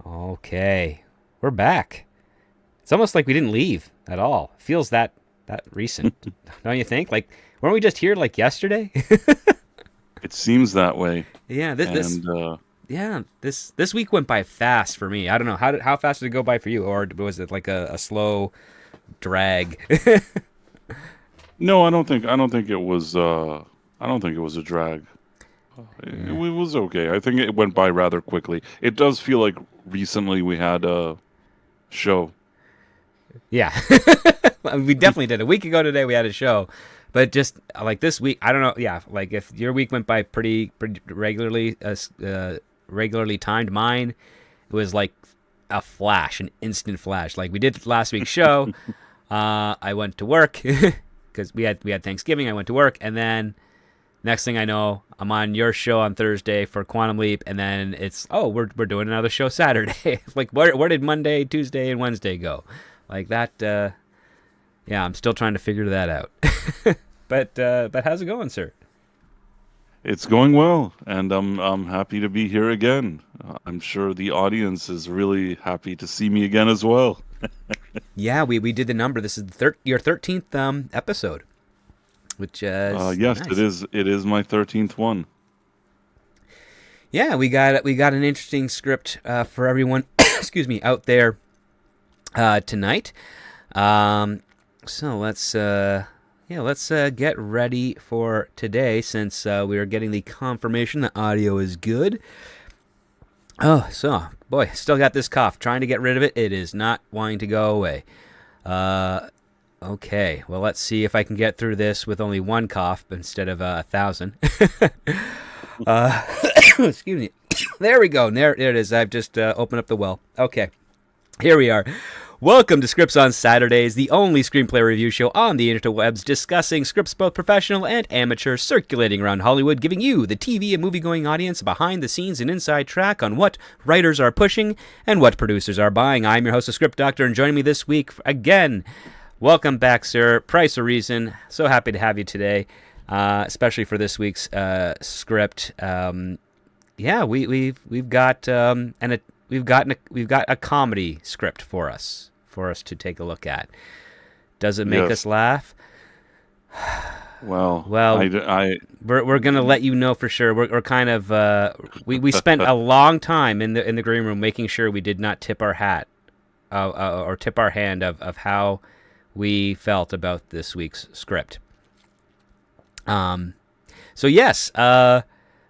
Okay, we're back. It's almost like we didn't leave at all. Feels that recent, don't you think? Like, weren't we just here like yesterday? It seems that way. Yeah, this And yeah this week went by fast for me. I don't know how fast did it go by for you, or was it like a slow drag? no, I don't think it was I don't think it was a drag. It Yeah, was okay. I think it went by rather quickly. It does feel like recently we had a show. yeah. We definitely did. A week ago today we had a show, but just like this week, I don't know. Yeah, like if your week went by pretty regularly, regularly timed, mine it was like a flash, an instant flash. Like we did last week's show. I went to work because we had Thanksgiving. I went to work, and then next thing I know, I'm on your show on Thursday for Quantum Leap, and then it's we're doing another show Saturday. Like where did Monday, Tuesday, and Wednesday go? Like that. Yeah, I'm still trying to figure that out. But how's it going, sir? It's going well, and I'm happy to be here again. I'm sure the audience is really happy to see me again as well. Yeah, we did the number. This is your 13th episode, which is Yes, it nice. is. It is my 13th one. Yeah, we got an interesting script for everyone. Excuse me, out there tonight. Um, so let's get ready for today since we are getting the confirmation the audio is good. Oh, so boy, still got this cough. Trying to get rid of it. It is not wanting to go away. Uh, okay, well let's see if I can get through this with only one cough instead of 1,000. uh, excuse me. There we go. There it is. I've just opened up the well. Okay, here we are. Welcome to Scripts on Saturdays, the only screenplay review show on the interwebs discussing scripts both professional and amateur circulating around Hollywood, giving you, the TV and movie-going audience, a behind-the-scenes and inside track on what writers are pushing and what producers are buying. I'm your host, the Script Doctor, and joining me this week again, welcome back, sir, Price or Reason. So happy to have you today, especially for this week's script. Yeah, we've got we've got a comedy script for us to take a look at. Does it make Yes. us laugh? Well, Well, we're gonna let you know for sure. We're kind of we spent a long time in the green room making sure we did not tip our hat or tip our hand of how we felt about this week's script. Um, so yes,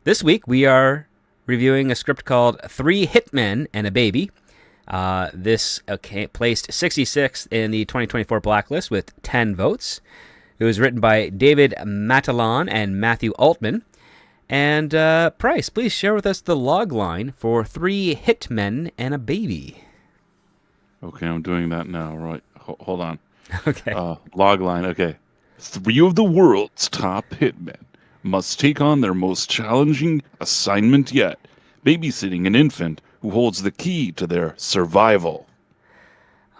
this week we are reviewing a script called Three Hitmen and a Baby. This placed 66th in the 2024 blacklist with 10 votes. It was written by David Matalon and Matthew Altman. And Price, please share with us the log line for Three Hitmen and a Baby. okay, I'm doing that now. Right. Hold on. Okay. Log line. Okay. Three of the world's top hitmen must take on their most challenging assignment yet, babysitting an infant who holds the key to their survival.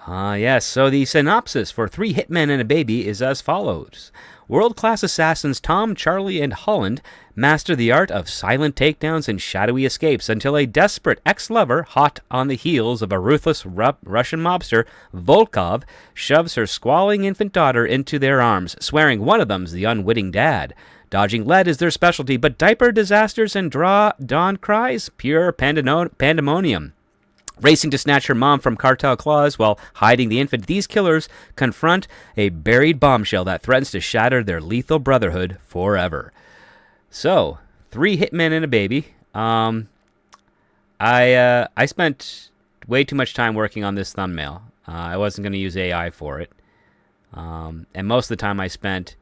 Yes, so the synopsis for Three Hitmen and a Baby is as follows. World-class assassins Tom, Charlie, and Holland master the art of silent takedowns and shadowy escapes until a desperate ex-lover, hot on the heels of a ruthless Russian mobster, Volkov, shoves her squalling infant daughter into their arms, swearing one of them's the unwitting dad. Dodging lead is their specialty, but diaper disasters and dawn cries, pure pandemonium. Racing to snatch her mom from cartel claws while hiding the infant, these killers confront a buried bombshell that threatens to shatter their lethal brotherhood forever. So, Three Hitmen and a Baby. I spent way too much time working on this thumbnail. I wasn't going to use AI for it, and most of the time I spent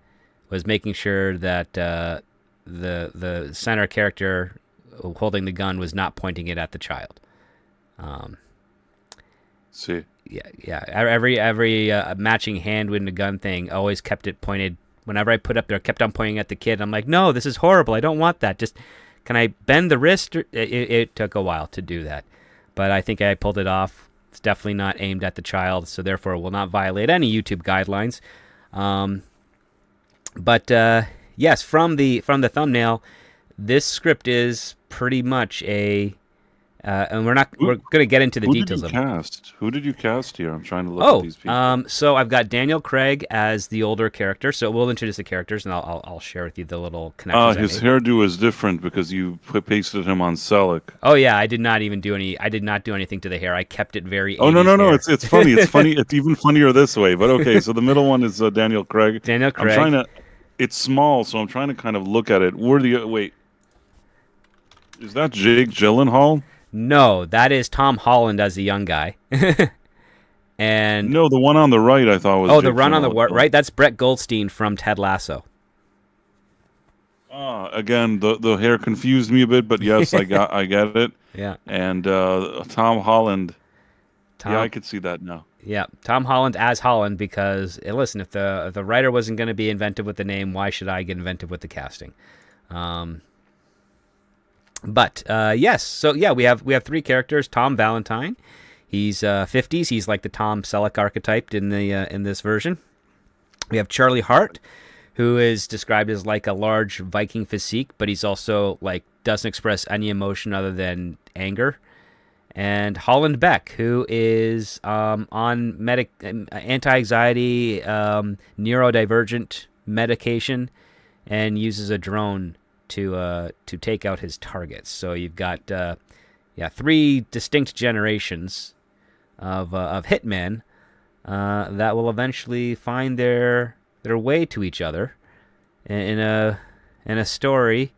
was making sure that the center character holding the gun was not pointing it at the child. Um, See, yeah. Every matching hand with the gun thing always kept it pointed. Whenever I put up there, kept on pointing at the kid. I'm like, no, this is horrible. I don't want that. Just can I bend the wrist? It took a while to do that, but I think I pulled it off. It's definitely not aimed at the child, so therefore it will not violate any YouTube guidelines. Um, but yes, from the thumbnail, this script is pretty much and we're going to get into the Who details did of you it. cast? Who did you cast here? I'm trying to look at these people. So I've got Daniel Craig as the older character. So we'll introduce the characters, and I'll share with you the little connections I His made. hairdo is different because you pasted him on Selleck. Oh yeah, I did not do anything to the hair. I kept it very. Oh 80s no! hair. It's funny. It's funny. It's even funnier this way. But okay, so the middle one is Daniel Craig. Daniel I'm Craig. trying to. It's small, so I'm trying to kind of look at it. Wait. Is that Jake Gyllenhaal? No, that is Tom Holland as the young guy. And No, the one on the right I thought was. the Jake run on the Gyllenhaal. right. That's Brett Goldstein from Ted Lasso. Again, the hair confused me a bit, but yes, I get it. Yeah. And Tom Holland. Yeah, I could see that now. Yeah, Tom Holland as Holland because listen, if the writer wasn't going to be inventive with the name, why should I get inventive with the casting? But yes, so yeah, we have three characters. Tom Valentine, he's 50s. He's like the Tom Selleck archetype in this version. We have Charlie Hart, who is described as like a large Viking physique, but he's also like doesn't express any emotion other than anger. And Holland Beck, who is on anti-anxiety, neurodivergent medication, and uses a drone to take out his targets. So you've got three distinct generations of hitmen that will eventually find their way to each other in a story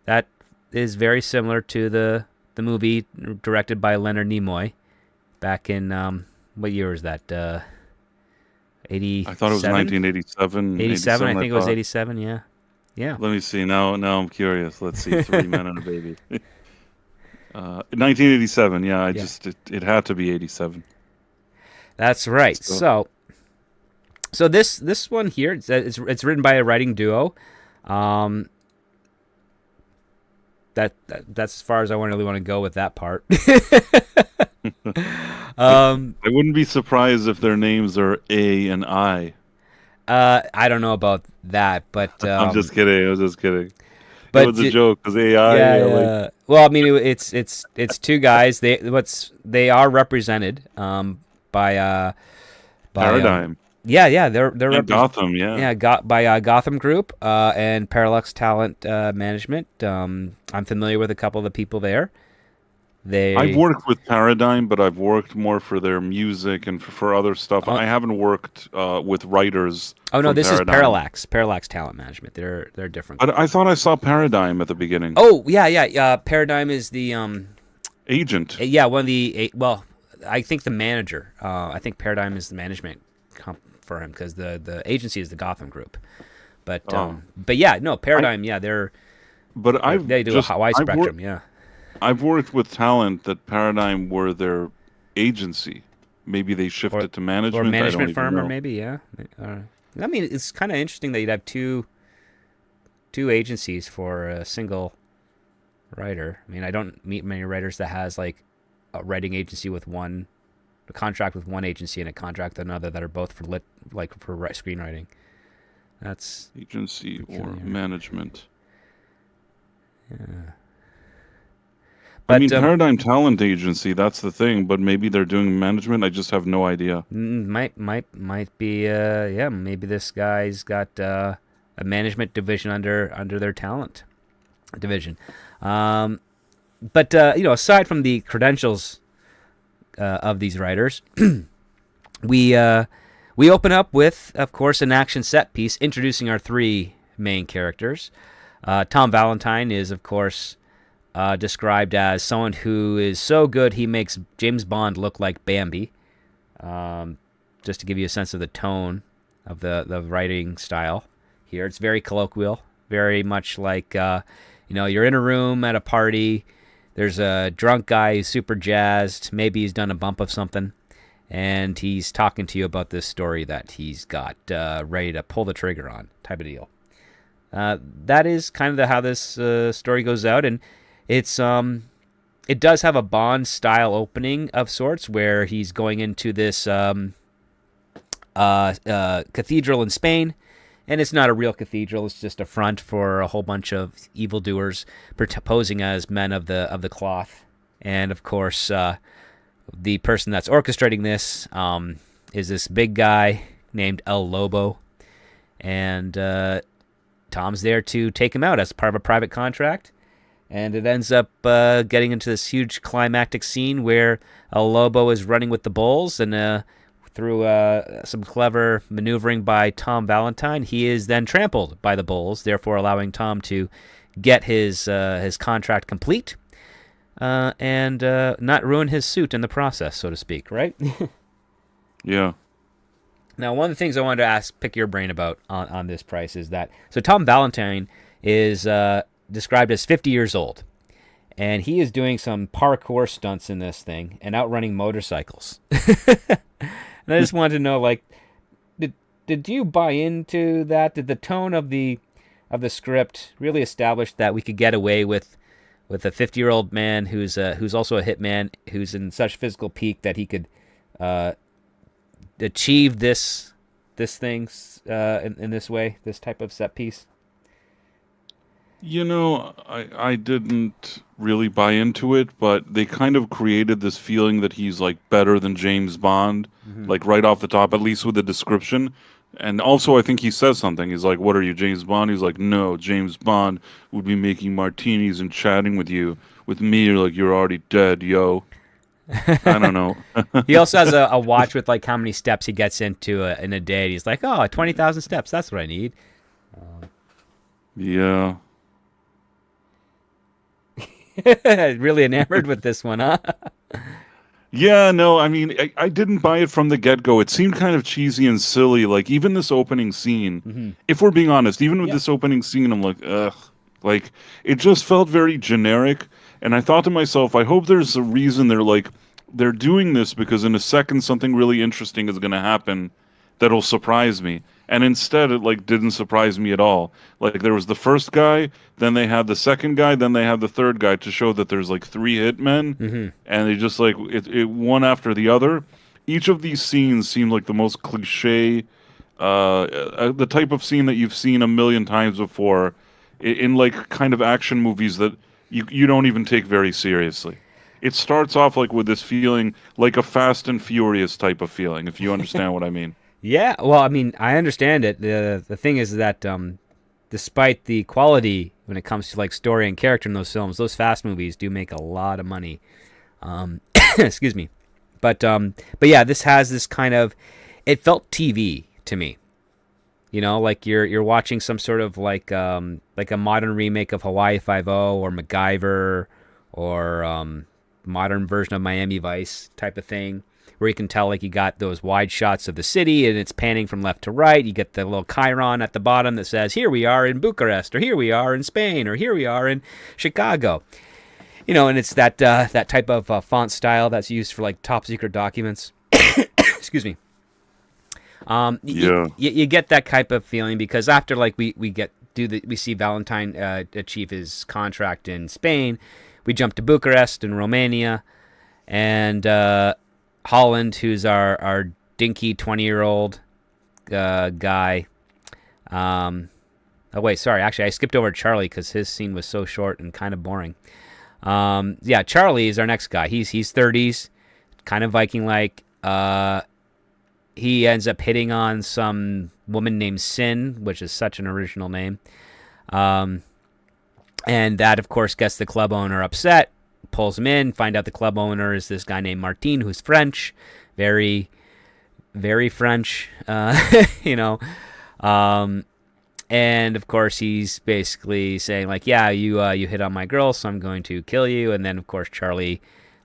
that is very similar to the movie directed by Leonard Nimoy back in what year was that? 87? I thought it was 1987. 87, I think it was 87. Yeah. Let me see. Now I'm curious. Let's see. Three Men and a Baby. 1987. Yeah, it had to be 87. That's right. So this one here, it's written by a writing duo. That's as far as I really want to go with that part. I wouldn't be surprised if their names are A and I. I don't know about that, but I'm just kidding. But it was a joke because AI. Yeah. Well, I mean, it's two guys. They are represented by Paradigm. They're Gotham. Yeah. By Gotham Group and Parallax Talent Management. I'm familiar with a couple of the people there. I've worked with Paradigm, but I've worked more for their music and for other stuff. I haven't worked with writers. Oh no, this Paradigm. is Parallax Talent Management. They're different. But I thought I saw Paradigm at the beginning. Oh yeah. Paradigm is the agent. Yeah, one of the I think the manager. I think Paradigm is the management for him because the agency is the Gotham Group. But yeah, no, Paradigm. They do a wide spectrum. Yeah. I've worked with talent that Paradigm were their agency. Maybe they shifted to management. Or management firm, or maybe, yeah. I mean, it's kind of interesting that you'd have two agencies for a single writer. I mean, I don't meet many writers that has like a writing agency with a contract with one agency and a contract with another that are both for screenwriting. That's agency or management. Yeah. But, I mean, Paradigm Talent Agency, that's the thing, but maybe they're doing management. I just have no idea. Might be, maybe this guy's got a management division under their talent division. But aside from the credentials of these writers, we open up with, of course, an action set piece introducing our three main characters. Tom Valentine is, of course, described as someone who is so good he makes James Bond look like Bambi. Just to give you a sense of the tone of the writing style here. It's very colloquial, very much like, you're in a room at a party, there's a drunk guy who's super jazzed, maybe he's done a bump of something, and he's talking to you about this story that he's got ready to pull the trigger on, type of deal. That is kind of how this story goes out, and it does have a Bond style opening of sorts where he's going into this cathedral in Spain, and it's not a real cathedral. It's just a front for a whole bunch of evildoers posing as men of the cloth, And of course, the person that's orchestrating this is this big guy named El Lobo. And Tom's there to take him out as part of a private contract. And it ends up getting into this huge climactic scene where El Lobo is running with the bulls, and through some clever maneuvering by Tom Valentine, he is then trampled by the bulls, therefore allowing Tom to get his contract complete and not ruin his suit in the process, so to speak, right? Yeah. Now, one of the things I wanted to pick your brain about on this price is that, so Tom Valentine is described as 50 years old, and he is doing some parkour stunts in this thing and outrunning motorcycles. And I just wanted to know, like, did you buy into that? Did the tone of the script really establish that we could get away with a 50-year-old man who's also a hitman, who's in such physical peak that he could achieve this thing in this way, this type of set piece? You know, I didn't really buy into it, but they kind of created this feeling that he's like better than James Bond, like right off the top, at least with the description. And also, I think he says something. He's like, "What are you, James Bond?" He's like, "No, James Bond would be making martinis and chatting with you. With me, you're like, you're already dead, yo." I don't know. He also has a watch with like how many steps he gets into in a day. He's like, "Oh, 20,000 steps. That's what I need." Yeah. Really enamored with this one, huh? Yeah, no, I mean, I didn't buy it from the get-go. It seemed kind of cheesy and silly. Like, even this opening scene, if we're being honest, even with this opening scene, I'm like, ugh. Like, it just felt very generic. And I thought to myself, I hope there's a reason they're doing this, because in a second something really interesting is going to happen that'll surprise me. And instead, it like didn't surprise me at all. Like, there was the first guy, then they had the second guy, then they had the third guy to show that there's like three hitmen, and they just like it one after the other. Each of these scenes seemed like the most cliche, the type of scene that you've seen a million times before in like kind of action movies that you don't even take very seriously. It starts off like with this feeling like a Fast and Furious type of feeling, if you understand what I mean. Yeah, well, I mean, I understand it. The thing is that despite the quality when it comes to like story and character in those films, those fast movies do make a lot of money. Excuse me, but yeah, this has this kind of, it felt TV to me. You know, like you're watching some sort of like a modern remake of Hawaii Five-0 or MacGyver or modern version of Miami Vice type of thing, where you can tell like you got those wide shots of the city and it's panning from left to right. You get the little chyron at the bottom that says, "Here we are in Bucharest," or "Here we are in Spain," or "Here we are in Chicago." You know, and it's that type of font style that's used for like top secret documents. Excuse me. You get that type of feeling because after like we see Valentine achieve his contract in Spain, we jump to Bucharest and Romania, and Holland, who's our dinky 20-year-old guy. Oh wait, sorry. Actually, I skipped over Charlie because his scene was so short and kind of boring. Yeah, Charlie is our next guy. He's 30s, kind of Viking-like. He ends up hitting on some woman named Sin, which is such an original name. And that, of course, gets the club owner upset, pulls him in, find out the club owner is this guy named Martin, who's French, very, very French, you know. And, of course, he's basically saying, like, yeah, you hit on my girl, so I'm going to kill you. And then, of course, Charlie,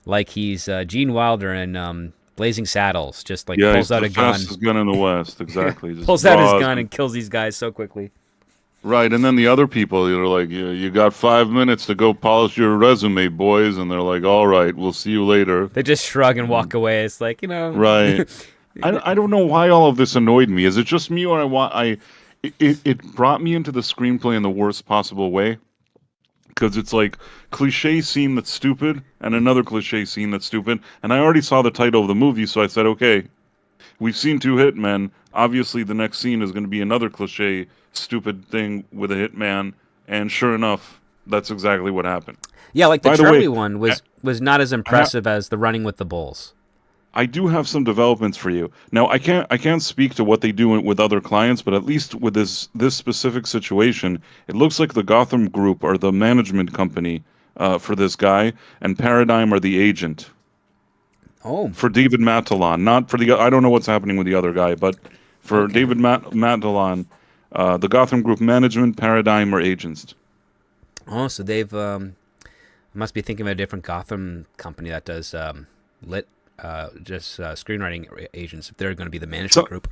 like he's Gene Wilder in Blazing Saddles, just like pulls out a gun. Fastest gun in the West, exactly. Just pulls out his gun and kills these guys so quickly. Right, and then the other people, you're like, you got 5 minutes to go polish your resume, boys, and they're like, all right, we'll see you later. They just shrug and walk away. It's like, you know. Right. I don't know why all of this annoyed me. Is it just me, or it brought me into the screenplay in the worst possible way? Because it's like cliche scene that's stupid and another cliche scene that's stupid. And I already saw the title of the movie, so I said, okay, we've seen two hitmen. Obviously, the next scene is going to be another cliche, stupid thing with a hitman. And sure enough, That's exactly what happened. Yeah, like the By the way, Charlie one was not as impressive as the Running with the Bulls. I do have some developments for you. Now, I can't speak to what they do with other clients, but at least with this specific situation, it looks like the Gotham Group are the management company for this guy, and Paradigm are the agent Oh, for David Matalon. Not for the I don't know what's happening with the other guy, but for okay. David Matalon, the Gotham Group management, Paradigm are agents. Oh, so they've must be thinking of a different Gotham company that does lit just screenwriting agents if they're going to be the management So, group.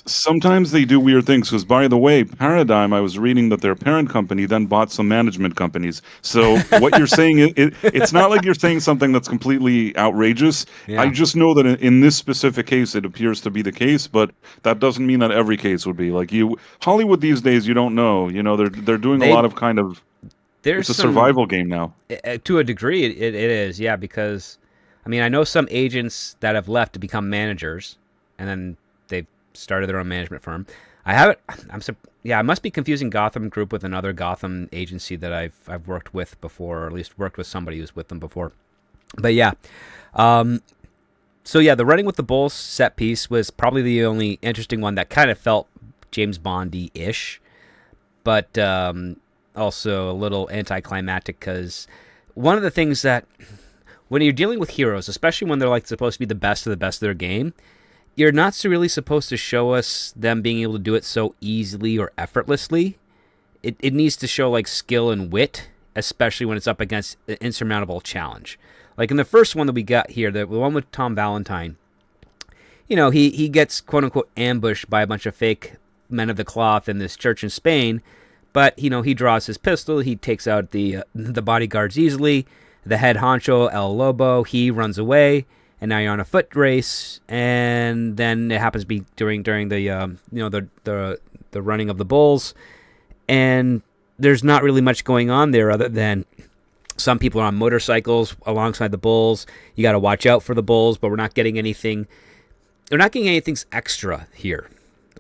sometimes they do weird things. Because by the way, Paradigm, I was reading that their parent company then bought some management companies. So what you're saying, it's not like you're saying something that's completely outrageous. I Yeah. just know that in this specific case, it appears to be the case, but that doesn't mean that every case would be like you. Hollywood these days, you don't know. You know, they're doing a They lot of kind of. there's It's a some survival game now. to a degree it is, yeah, because I mean I know some agents that have left to become managers and then they've started their own management firm. I haven't yeah, I must be confusing Gotham Group with another Gotham agency that I've worked with before, or at least worked with somebody who's with them before. But yeah. Um so yeah, the Running with the Bulls set piece was probably the only interesting one that kind of felt James Bondy-ish, but also a little anticlimactic because one of the things that when you're dealing with heroes, especially when they're like supposed to be the best of the best of their game, you're not so really supposed to show us them being able to do it so easily or effortlessly. It needs to show like skill and wit, especially when it's up against an insurmountable challenge. Like in the first one that we got here, the one with Tom Valentine, you know, he gets quote unquote ambushed by a bunch of fake men of the cloth in this church in Spain, but you know he draws his pistol, he takes out the bodyguards easily. The head honcho El Lobo, he runs away, and now you're on a foot race, and then it happens to be during the the running of the bulls, and there's not really much going on there other than some people are on motorcycles alongside the bulls. You got to watch out for the bulls, but we're not getting anything. They're not getting anything extra here.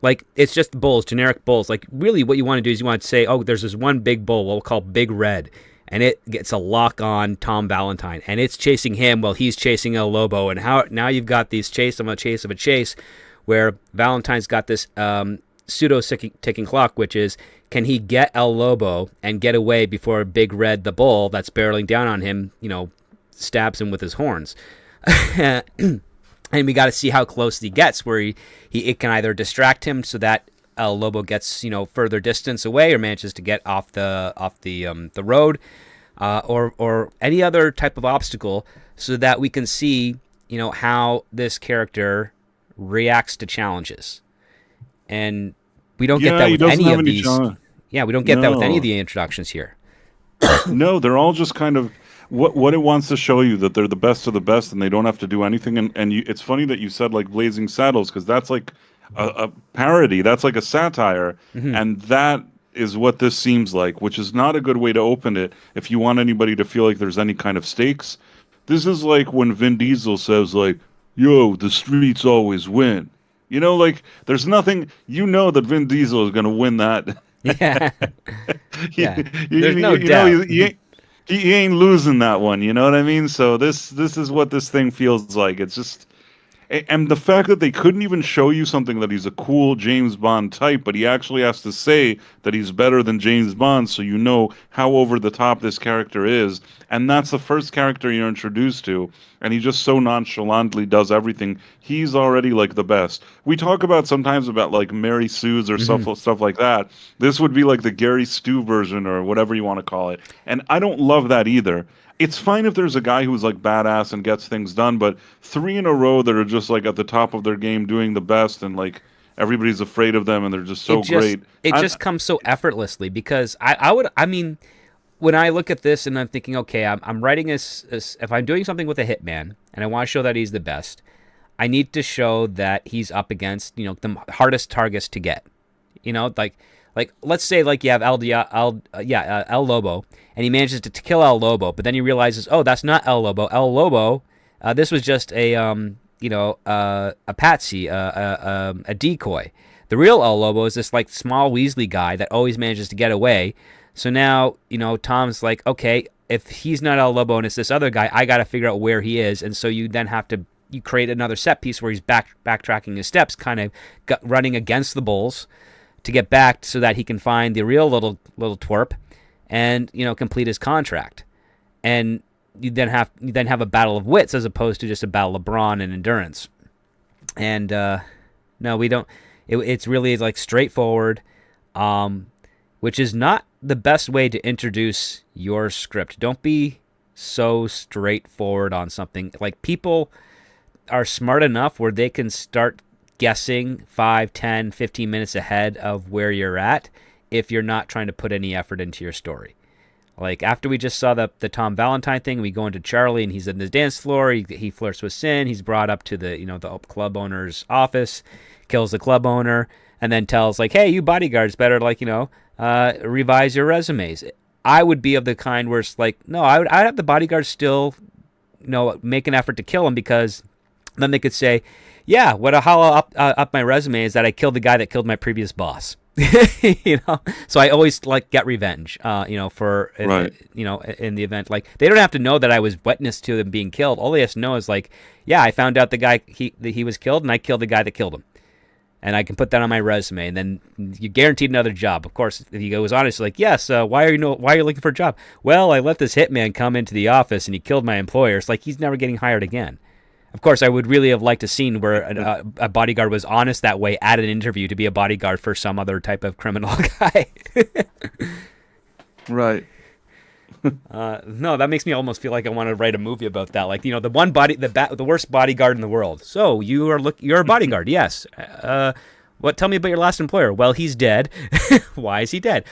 Like, it's just bulls, generic bulls. Like, really what you want to do is you want to say, oh, there's this one big bull we'll call Big Red, and it gets a lock on Tom Valentine, and it's chasing him while he's chasing El Lobo, and how now you've got these chase of a chase of a chase where Valentine's got this pseudo-ticking clock, which is, can he get El Lobo and get away before Big Red the bull that's barreling down on him, you know, stabs him with his horns. And we got to see how close he gets, where it can either distract him so that El Lobo gets, you know, further distance away or manages to get off the road, or any other type of obstacle, so that we can see, you know, how this character reacts to challenges. And we don't get that with any of these. Yeah, we don't get that with any of the introductions here. No, they're all just kind of what it wants to show you, that they're the best of the best and they don't have to do anything. And it's funny that you said like Blazing Saddles, because that's like a parody. That's like a satire, and that is what this seems like, which is not a good way to open it if you want anybody to feel like there's any kind of stakes. This is like when Vin Diesel says like, "Yo, the streets always win." You know, like there's nothing. You know that Vin Diesel is going to win that. Yeah, yeah. You, There's no you know, doubt. he ain't losing that one. You know what I mean? So this is what this thing feels like. It's just. And the fact that they couldn't even show you something that he's a cool James Bond type, but he actually has to say that he's better than James Bond, so you know how over the top this character is. And that's the first character you're introduced to, and he just so nonchalantly does everything. He's already like the best. We talk about sometimes about like Mary Sue's or stuff like that. This would be like the Gary Stu version or whatever you want to call it. And I don't love that either. It's fine if there's a guy who's like badass and gets things done, but 3 in a row that are just like at the top of their game, doing the best, and like everybody's afraid of them and they're just so great. It just comes so effortlessly, because I mean, when I look at this and I'm thinking, okay, I'm writing this, if I'm doing something with a hitman and I want to show that he's the best, I need to show that he's up against, you know, the hardest targets to get. You know, like let's say like you have El Lobo, and he manages to kill El Lobo, but then he realizes, oh, that's not El Lobo. El Lobo, this was just a patsy, a decoy. The real El Lobo is this like small Weasley guy that always manages to get away. So now, Tom's like, okay, if he's not El Lobo and it's this other guy, I got to figure out where he is. And so you then have to you create another set piece where he's backtracking his steps, kind of running against the bulls to get back so that he can find the real little twerp and complete his contract. And you then have a battle of wits as opposed to just a battle of brawn and endurance. And no, we don't. It's really like straightforward, which is not the best way to introduce your script. Don't be so straightforward on something. Like, people are smart enough where they can start guessing 5, 10, 15 minutes ahead of where you're at if you're not trying to put any effort into your story. Like, after we just saw the Tom Valentine thing, we go into Charlie and he's in the dance floor. He flirts with Sin. He's brought up to the club owner's office, kills the club owner, and then tells, like, hey, you bodyguards better, like, revise your resumes. I would be of the kind where it's like, no, I'd have the bodyguards still, make an effort to kill him, because then they could say, yeah, what a hollow up my resume is that I killed the guy that killed my previous boss. So I always get revenge, for, right. In the event, like, they don't have to know that I was witness to them being killed. All they have to know is, like, yeah, I found out the guy, he was killed, and I killed the guy that killed him. And I can put that on my resume, and then you're guaranteed another job. Of course, if he goes honest, like, yes, why are you looking for a job? Well, I let this hitman come into the office, and he killed my employer. It's like, he's never getting hired again. Of course, I would really have liked a scene where a bodyguard was honest that way at an interview to be a bodyguard for some other type of criminal guy. Right. No, that makes me almost feel like I want to write a movie about that. Like, the worst bodyguard in the world. So you're a bodyguard, yes. Tell me about your last employer? Well, he's dead. Why is he dead?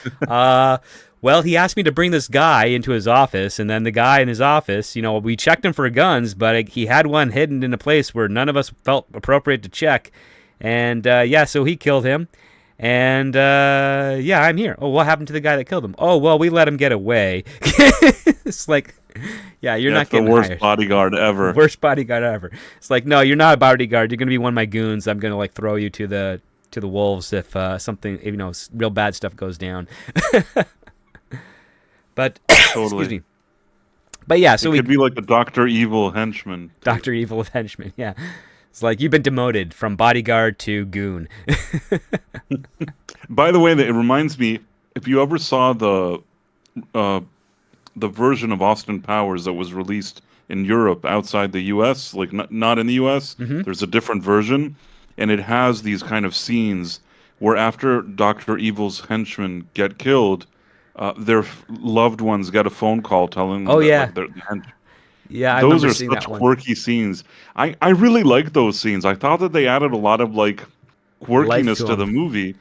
Well, he asked me to bring this guy into his office, and then the guy in his office, we checked him for guns, but he had one hidden in a place where none of us felt appropriate to check. And, so he killed him. And, I'm here. Oh, what happened to the guy that killed him? Oh, well, we let him get away. It's like, yeah, you're not getting the worst hired. bodyguard ever. Worst bodyguard ever. It's like, no, you're not a bodyguard. You're going to be one of my goons. I'm going to, throw you to the wolves if something, real bad stuff goes down. But, Totally. excuse me. But yeah, so it could be like the Dr. Evil henchman. Dr. Evil henchman, yeah. It's like, you've been demoted from bodyguard to goon. By the way, it reminds me, if you ever saw the version of Austin Powers that was released in Europe outside the U.S., like not in the U.S., there's a different version, and it has these kind of scenes where after Dr. Evil's henchmen get killed, their loved ones get a phone call telling them yeah, those are such quirky scenes. I really like those scenes. I thought that they added a lot of quirkiness to the movie.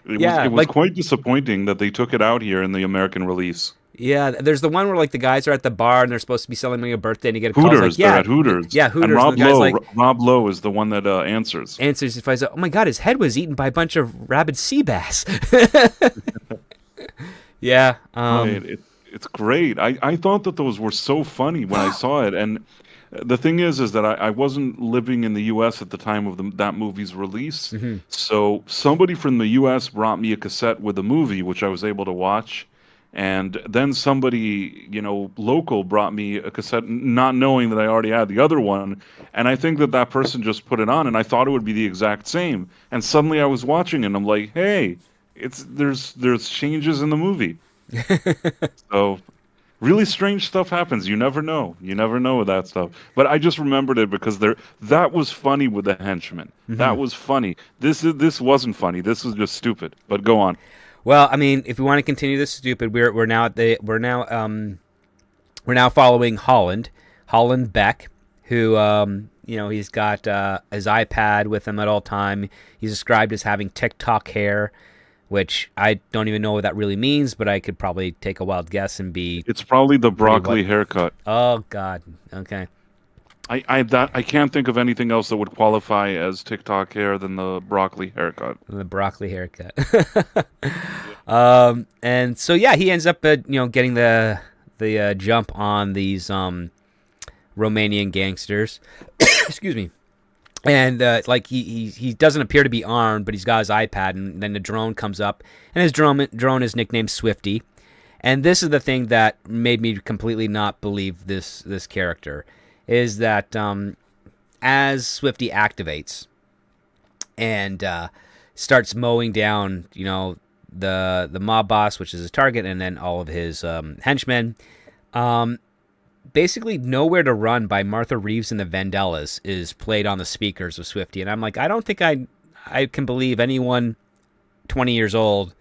It was quite disappointing that they took it out here in the American release. Yeah, there's the one where the guys are at the bar and they're supposed to be celebrating a birthday, and you get a Hooters. call. They're at Hooters. Yeah, Hooters. And Rob Lowe is the one that answers. Answers. He finds out, oh my God, his head was eaten by a bunch of rabid sea bass. Yeah. Right. It's great. I thought that those were so funny when I saw it. And the thing is that I wasn't living in the U.S. at the time of that movie's release. Mm-hmm. So somebody from the U.S. brought me a cassette with the movie, which I was able to watch. And then somebody, local brought me a cassette, not knowing that I already had the other one. And I think that person just put it on, and I thought it would be the exact same. And suddenly I was watching it, and I'm like, hey, there's changes in the movie. So really strange stuff happens. You never know with that stuff. But I just remembered it because that was funny with the henchmen. Mm-hmm. That was funny. This wasn't funny. This was just stupid. But go on. Well, I mean, if we want to continue this stupid, we're now following Holland Beck, who he's got his iPad with him at all time. He's described as having TikTok hair, which I don't even know what that really means, but I could probably take a wild guess and be... It's probably the broccoli haircut. Oh, God. Okay. I can't think of anything else that would qualify as TikTok hair than the broccoli haircut. The broccoli haircut. And so, yeah, he ends up, getting the jump on these Romanian gangsters. Excuse me. And he doesn't appear to be armed, but he's got his iPad, and then the drone comes up, and his drone is nicknamed Swifty, And this is the thing that made me completely not believe this character, is that as Swifty activates and starts mowing down, the mob boss, which is his target, and then all of his henchmen, basically Nowhere to Run by Martha Reeves and the Vandellas is played on the speakers of Swifty. And I'm like, I don't think I can believe anyone 20 years old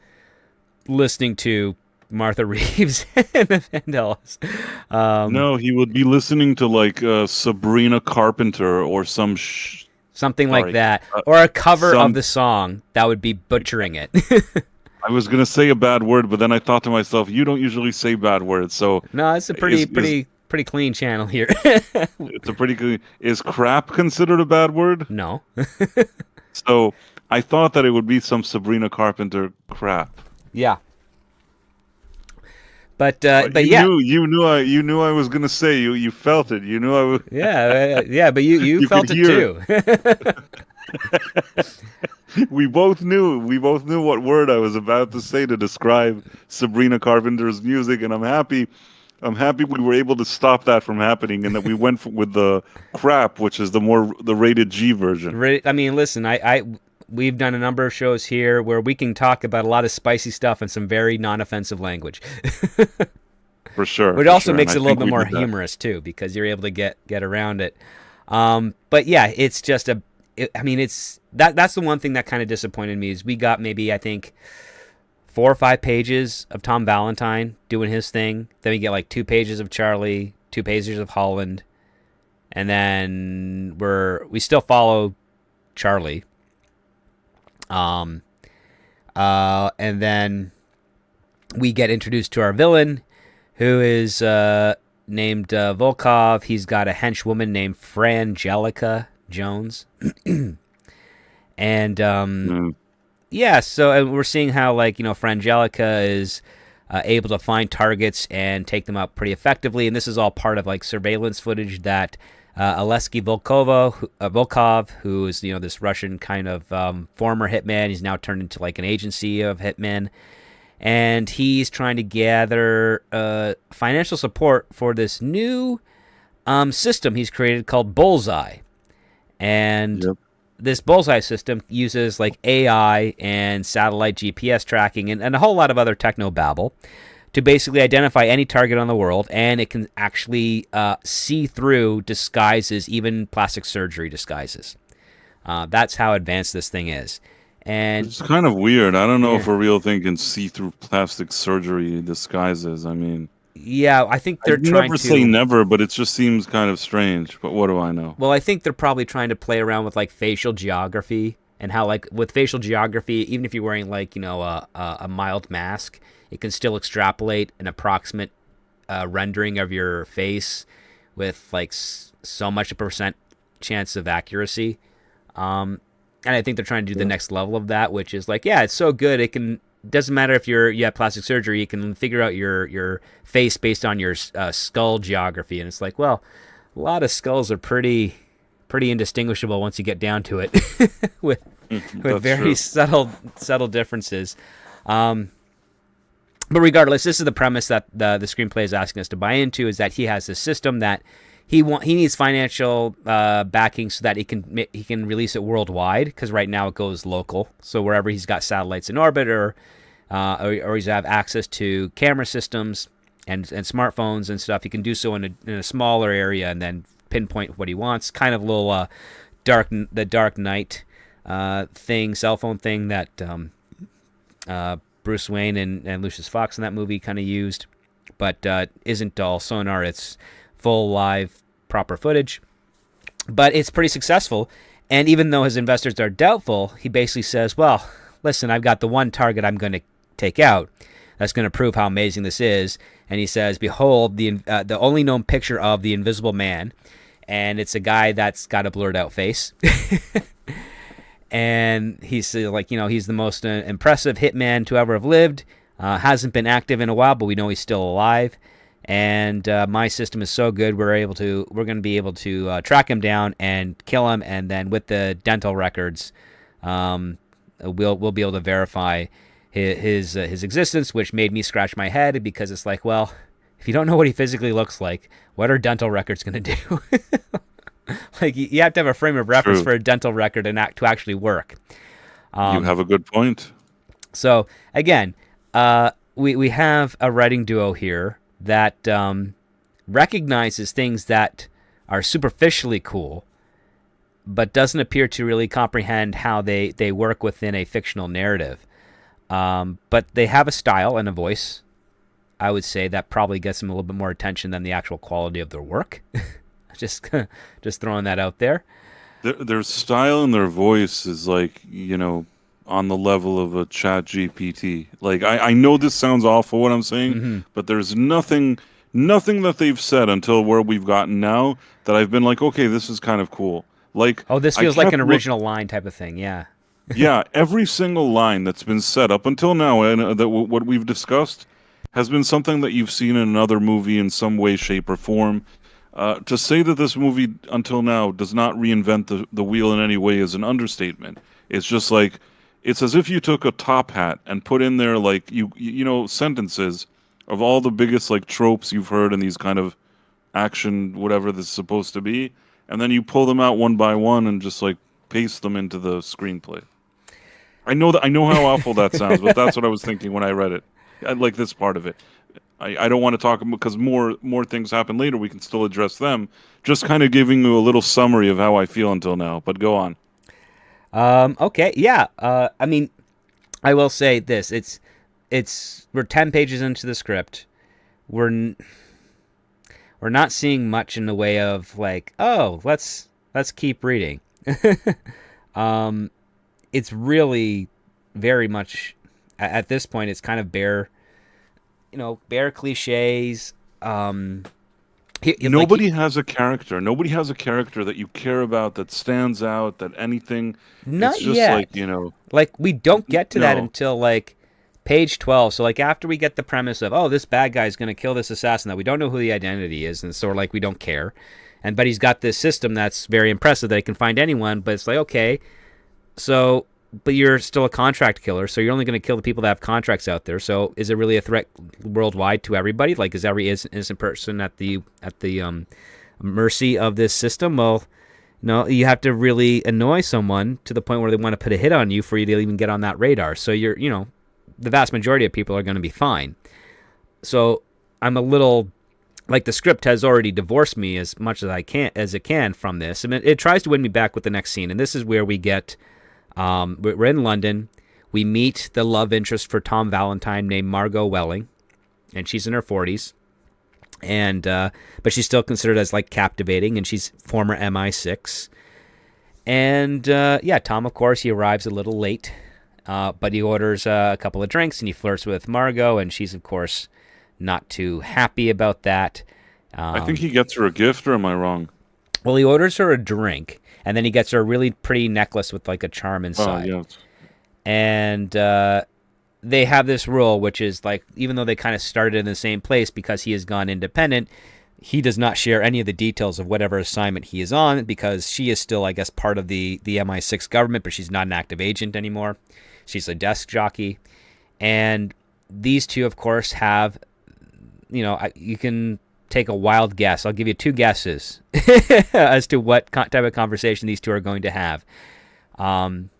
listening to Martha Reeves and the Vandellas. No, he would be listening to like Sabrina Carpenter or something like that, or a cover of the song that would be butchering it. I was gonna say a bad word, but then I thought to myself, you don't usually say bad words, so no, it's a pretty clean channel here. It's a pretty clean. Is crap considered a bad word? No. So I thought that it would be some Sabrina Carpenter crap. Yeah. But you knew I was gonna say you felt it. You knew I was. Yeah. But you felt it too. We both knew what word I was about to say to describe Sabrina Carpenter's music, and I'm happy we were able to stop that from happening, and that we went with the crap, which is the rated G version. I mean, listen, we've done a number of shows here where we can talk about a lot of spicy stuff and some very non-offensive language. For sure. It also makes it a little bit more humorous too, because you're able to get around it. But yeah, it's just that's the one thing that kind of disappointed me, is we got maybe, I think, 4 or 5 pages of Tom Valentine doing his thing. Then we get like 2 pages of Charlie, 2 pages of Holland, and then we still follow Charlie. And then we get introduced to our villain, who is named Volkov. He's got a henchwoman named Frangelica Jones. And yeah, so we're seeing how, like, Frangelica is able to find targets and take them out pretty effectively, and this is all part of like surveillance footage that Alesky Volkov, who is this Russian kind of former hitman, he's now turned into like an agency of hitmen, and he's trying to gather financial support for this new system he's created called Bullseye. And this Bullseye system uses like AI and satellite GPS tracking and a whole lot of other techno babble to basically identify any target on the world, and it can actually see through disguises, even plastic surgery disguises. That's how advanced this thing is. And it's kind of weird. I don't know if a real thing can see through plastic surgery disguises. I mean, yeah, I think they're trying to... never say never, but it just seems kind of strange. But what do I know? Well, I think they're probably trying to play around with like facial geography, and how like with facial geography, even if you're wearing like a mild mask, it can still extrapolate an approximate rendering of your face with like so much a percent chance of accuracy. And I think they're trying to do the next level of that, which is like, yeah, it's so good it can... doesn't matter if you have plastic surgery, you can figure out your face based on your skull geography. And it's like, well, a lot of skulls are pretty indistinguishable once you get down to it, with very subtle differences. But regardless, this is the premise that the screenplay is asking us to buy into, is that he has this system that he needs financial backing so that he can release it worldwide, because right now it goes local. So wherever he's got satellites in orbit, or he's have access to camera systems and smartphones and stuff, he can do so in a smaller area and then pinpoint what he wants. Kind of a little the Dark Knight cell phone thing that Bruce Wayne and Lucius Fox in that movie kind of used, but isn't all sonar. It's full live proper footage, but it's pretty successful. And even though his investors are doubtful, he basically says, well, listen, I've got the one target I'm going to take out that's going to prove how amazing this is. And he says, behold, the only known picture of the Invisible Man, and it's a guy that's got a blurred out face. And he's like, he's the most impressive hitman to ever have lived. Hasn't been active in a while, but we know he's still alive. And my system is so good, we're going to be able to track him down and kill him. And then with the dental records, we'll be able to verify his existence, which made me scratch my head because it's like, well, if you don't know what he physically looks like, what are dental records going to do? Like, you have to have a frame of reference True. for a dental record and to actually work. You have a good point. So again, we have a writing duo here that recognizes things that are superficially cool, but doesn't appear to really comprehend how they work within a fictional narrative. But they have a style and a voice, I would say, that probably gets them a little bit more attention than the actual quality of their work. just throwing that out there. Their style and their voice is like, on the level of a chat GPT. Like, I know this sounds awful what I'm saying, but there's nothing that they've said until where we've gotten now that I've been like, okay, this is kind of cool. Like, oh, this feels like an original line type of thing. Yeah. Yeah, every single line that's been said up until now, and what we've discussed, has been something that you've seen in another movie in some way, shape, or form. To say that this movie until now does not reinvent the wheel in any way is an understatement. It's just like, it's as if you took a top hat and put in there like sentences of all the biggest like tropes you've heard in these kind of action, whatever this is supposed to be, and then you pull them out one by one and just like paste them into the screenplay. I know how awful that sounds, but that's what I was thinking when I read it. I like this part of it. I don't want to talk because more things happen later. We can still address them. Just kind of giving you a little summary of how I feel until now. But go on. Okay. Yeah. I mean, I will say this. We're 10 pages into the script. We're not seeing much in the way of like, oh, let's keep reading. It's really very much at this point. It's kind of bare cliches. Nobody has a character. Nobody has a character that you care about, that stands out, that anything. Not it's just yet. Like, like we don't get to that until like page 12. So like after we get the premise of, oh, this bad guy is going to kill this assassin that we don't know who the identity is, and so like we don't care. But he's got this system that's very impressive that he can find anyone. But it's like, okay, so but you're still a contract killer, so you're only going to kill the people that have contracts out there. So is it really a threat worldwide to everybody? Like, is every innocent person at the mercy of this system? Well, no, you have to really annoy someone to the point where they want to put a hit on you for you to even get on that radar. So the vast majority of people are going to be fine. So I'm a little like the script has already divorced me as much as it can from this. I mean, it tries to win me back with the next scene, and this is where we get. We're in London. We meet the love interest for Tom Valentine named Margot Welling, and she's in her 40s, and but she's still considered as like captivating, and she's former MI6. And Tom, of course, he arrives a little late, but he orders a couple of drinks, and he flirts with Margot, and she's of course not too happy about that. I think he gets her a gift, or am I wrong? Well, he orders her a drink. And then he gets her a really pretty necklace with like a charm inside. Oh, yes. And they have this rule, which is like, even though they kind of started in the same place, because he has gone independent, he does not share any of the details of whatever assignment he is on, because she is still, I guess, part of the MI6 government, but she's not an active agent anymore. She's a desk jockey. And these two, of course, have, you can take a wild guess. I'll give you two guesses as to what type of conversation these two are going to have. And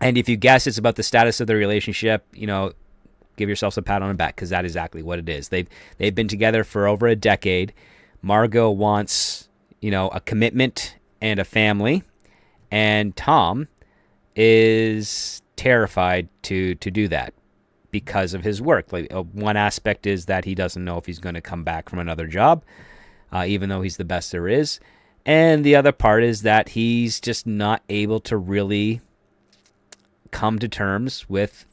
if you guess it's about the status of the relationship, give yourselves a pat on the back, because that's exactly what it is. They've been together for over a decade. Margot wants, a commitment and a family, and Tom is terrified to do that because of his work. Like, one aspect is that he doesn't know if he's going to come back from another job, even though he's the best there is. And the other part is that he's just not able to really come to terms with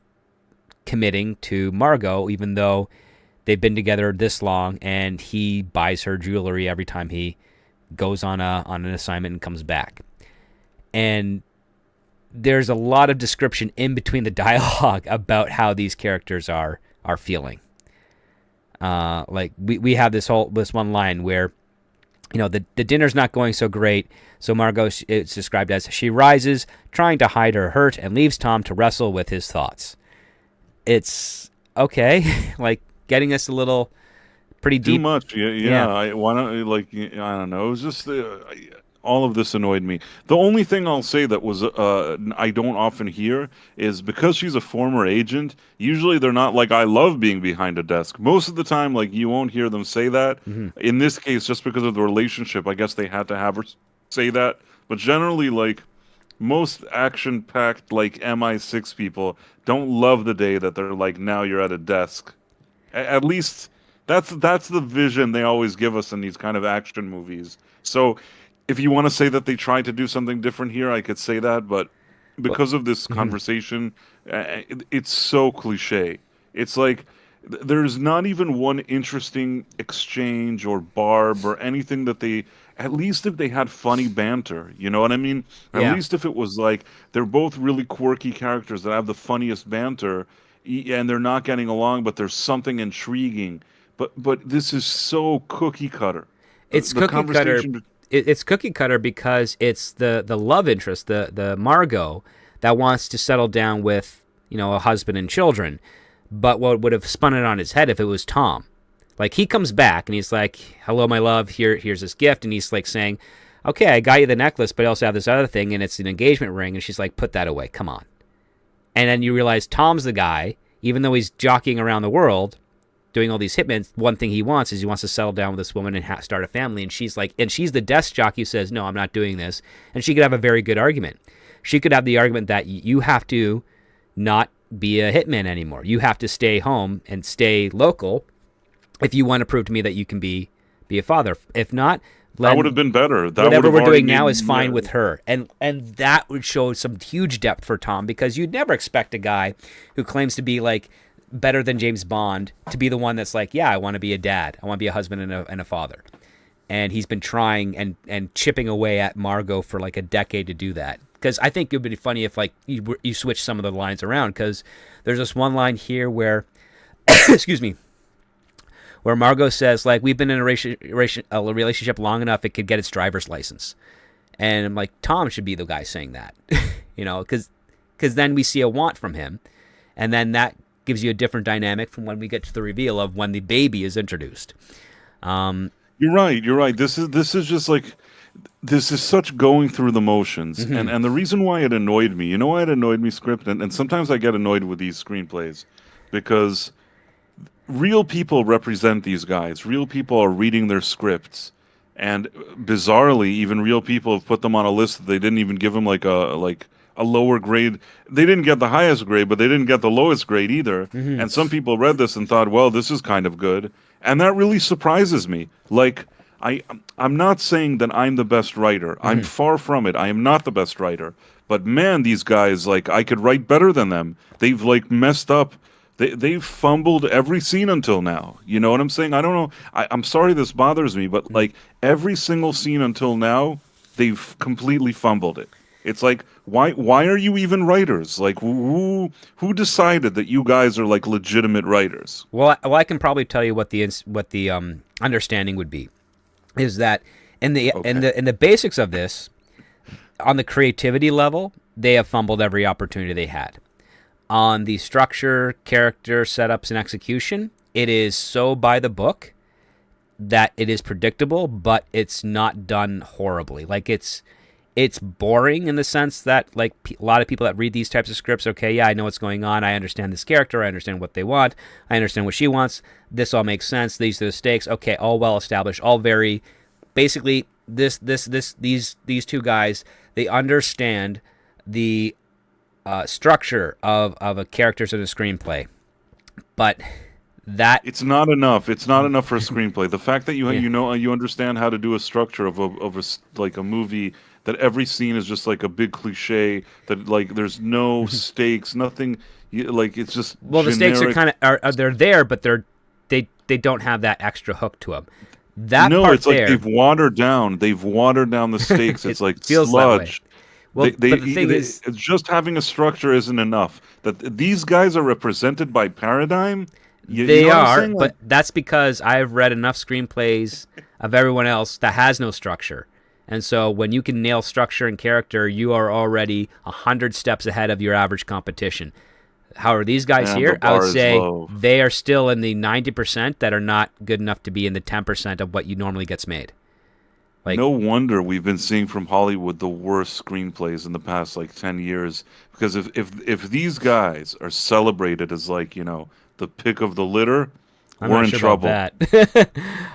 committing to Margot, even though they've been together this long, and he buys her jewelry every time he goes on an assignment and comes back. And there's a lot of description in between the dialogue about how these characters are feeling. Like we have this one line where, the dinner's not going so great. So Margot, it's described as, she rises, trying to hide her hurt, and leaves Tom to wrestle with his thoughts. it's okay, like getting us a little pretty Too deep. much. Yeah, yeah. Yeah. Why don't I don't know. It was just all of this annoyed me. The only thing I'll say that was I don't often hear is because she's a former agent. Usually they're not like I love being behind a desk. Most of the time, like you won't hear them say that. Hmm. In this case, just because of the relationship, I guess they had to have her say that. But generally, like most action-packed like MI6 people don't love the day that they're like now you're at a desk. At least that's the vision they always give us in these kind of action movies. So if you want to say that they tried to do something different here, I could say that, but Well, because of this mhm. conversation, it's so cliche. It's like there's not even one interesting exchange or barb or anything that they. At least if they had funny banter, you know what I mean? At Yeah. least if it was like they're both really quirky characters that have the funniest banter, and they're not getting along, but there's something intriguing. But this is so cookie cutter. It's The cookie cutter. conversation. It's cookie cutter because it's the love interest, the Margot that wants to settle down with a husband and children. But what would have spun it on his head if it was Tom? Like he comes back and he's like, "Hello, my love. Here's this gift," and he's like saying, "Okay, I got you the necklace, but I also have this other thing, and it's an engagement ring." And she's like, "Put that away. Come on." And then you realize Tom's the guy, even though he's jockeying around the world, doing all these hitmen. One thing he wants is he wants to settle down with this woman and start a family. And she's like, and she's the desk jockey who says, "No, I'm not doing this." And she could have a very good argument. She could have the argument that you have to not be a hitman anymore. You have to stay home and stay local if you want to prove to me that you can be a father. If not, That would then have been better. That would whatever have we're already doing now made. is fine Yeah. with her. And that would show some huge depth for Tom, because you'd never expect a guy who claims to be like better than James Bond to be the one that's like, yeah, I want to be a dad. I want to be a husband and a father. And he's been trying and chipping away at Margot for like a decade to do that. Because I think it would be funny if like you switch some of the lines around, because there's this one line here where, excuse me, where Margot says, like, we've been in a relationship long enough, it could get its driver's license. And I'm like, Tom should be the guy saying that, because then we see a want from him. And then that gives you a different dynamic from when we get to the reveal of when the baby is introduced. You're right. You're right. This is just like this is such going through the motions, Mm-hmm. and the reason why it annoyed me. You know why it annoyed me, script, and sometimes I get annoyed with these screenplays because real people represent these guys. Real people are reading their scripts, and bizarrely, even real people have put them on a list that they didn't even give them like a lower grade. They didn't get the highest grade, but they didn't get the lowest grade either. Mm-hmm. And some people read this and thought, well, this is kind of good, and that really surprises me. Like I'm not saying that I'm the best writer. I'm Mm-hmm. far from it. I am not the best writer. But man, these guys, like, I could write better than them. They've like messed up. They've fumbled every scene until now. You know what I'm saying? I don't know. I'm sorry this bothers me, but like every single scene until now, they've completely fumbled it. It's like why are you even writers? Like who decided that you guys are like legitimate writers? Well, I can probably tell you what the understanding would be, is that Okay. in the basics of this, on the creativity level, they have fumbled every opportunity they had. On the structure, character, setups, and execution, it is so by the book that it is predictable, but it's not done horribly. Like it's boring in the sense that like a lot of people that read these types of scripts, okay, yeah, I know what's going on. I understand this character. I understand what they want. I understand what she wants. This all makes sense. These are the stakes. Okay, all well established. All very basically these two guys, they understand the structure of a characters in a screenplay, but that It's not enough. It's not enough for a screenplay. The fact that yeah. you know you understand how to do a structure like a movie, that every scene is just like a big cliche, that like there's no stakes, nothing, like it's just Well, the stakes are generic. kind of are they're there, but they don't have that extra hook to them. That No, part it's like there, they've watered down the stakes. it It's like feels that way. sludge. Well, but the thing is, It's just having a structure isn't enough. That these guys are represented by paradigm. You they know what I'm are, saying? Like, but that's because I've read enough screenplays of everyone else that has no structure. And so when you can nail structure and character, you are already 100 steps ahead of your average competition. However, these guys And the here, I would bar is say low. they are still in the 90% that are not good enough to be in the 10% of what you normally gets made. Like, No wonder we've been seeing from Hollywood the worst screenplays in the past like 10 years. Because if these guys are celebrated as like, the pick of the litter, I'm we're not in sure about trouble. that.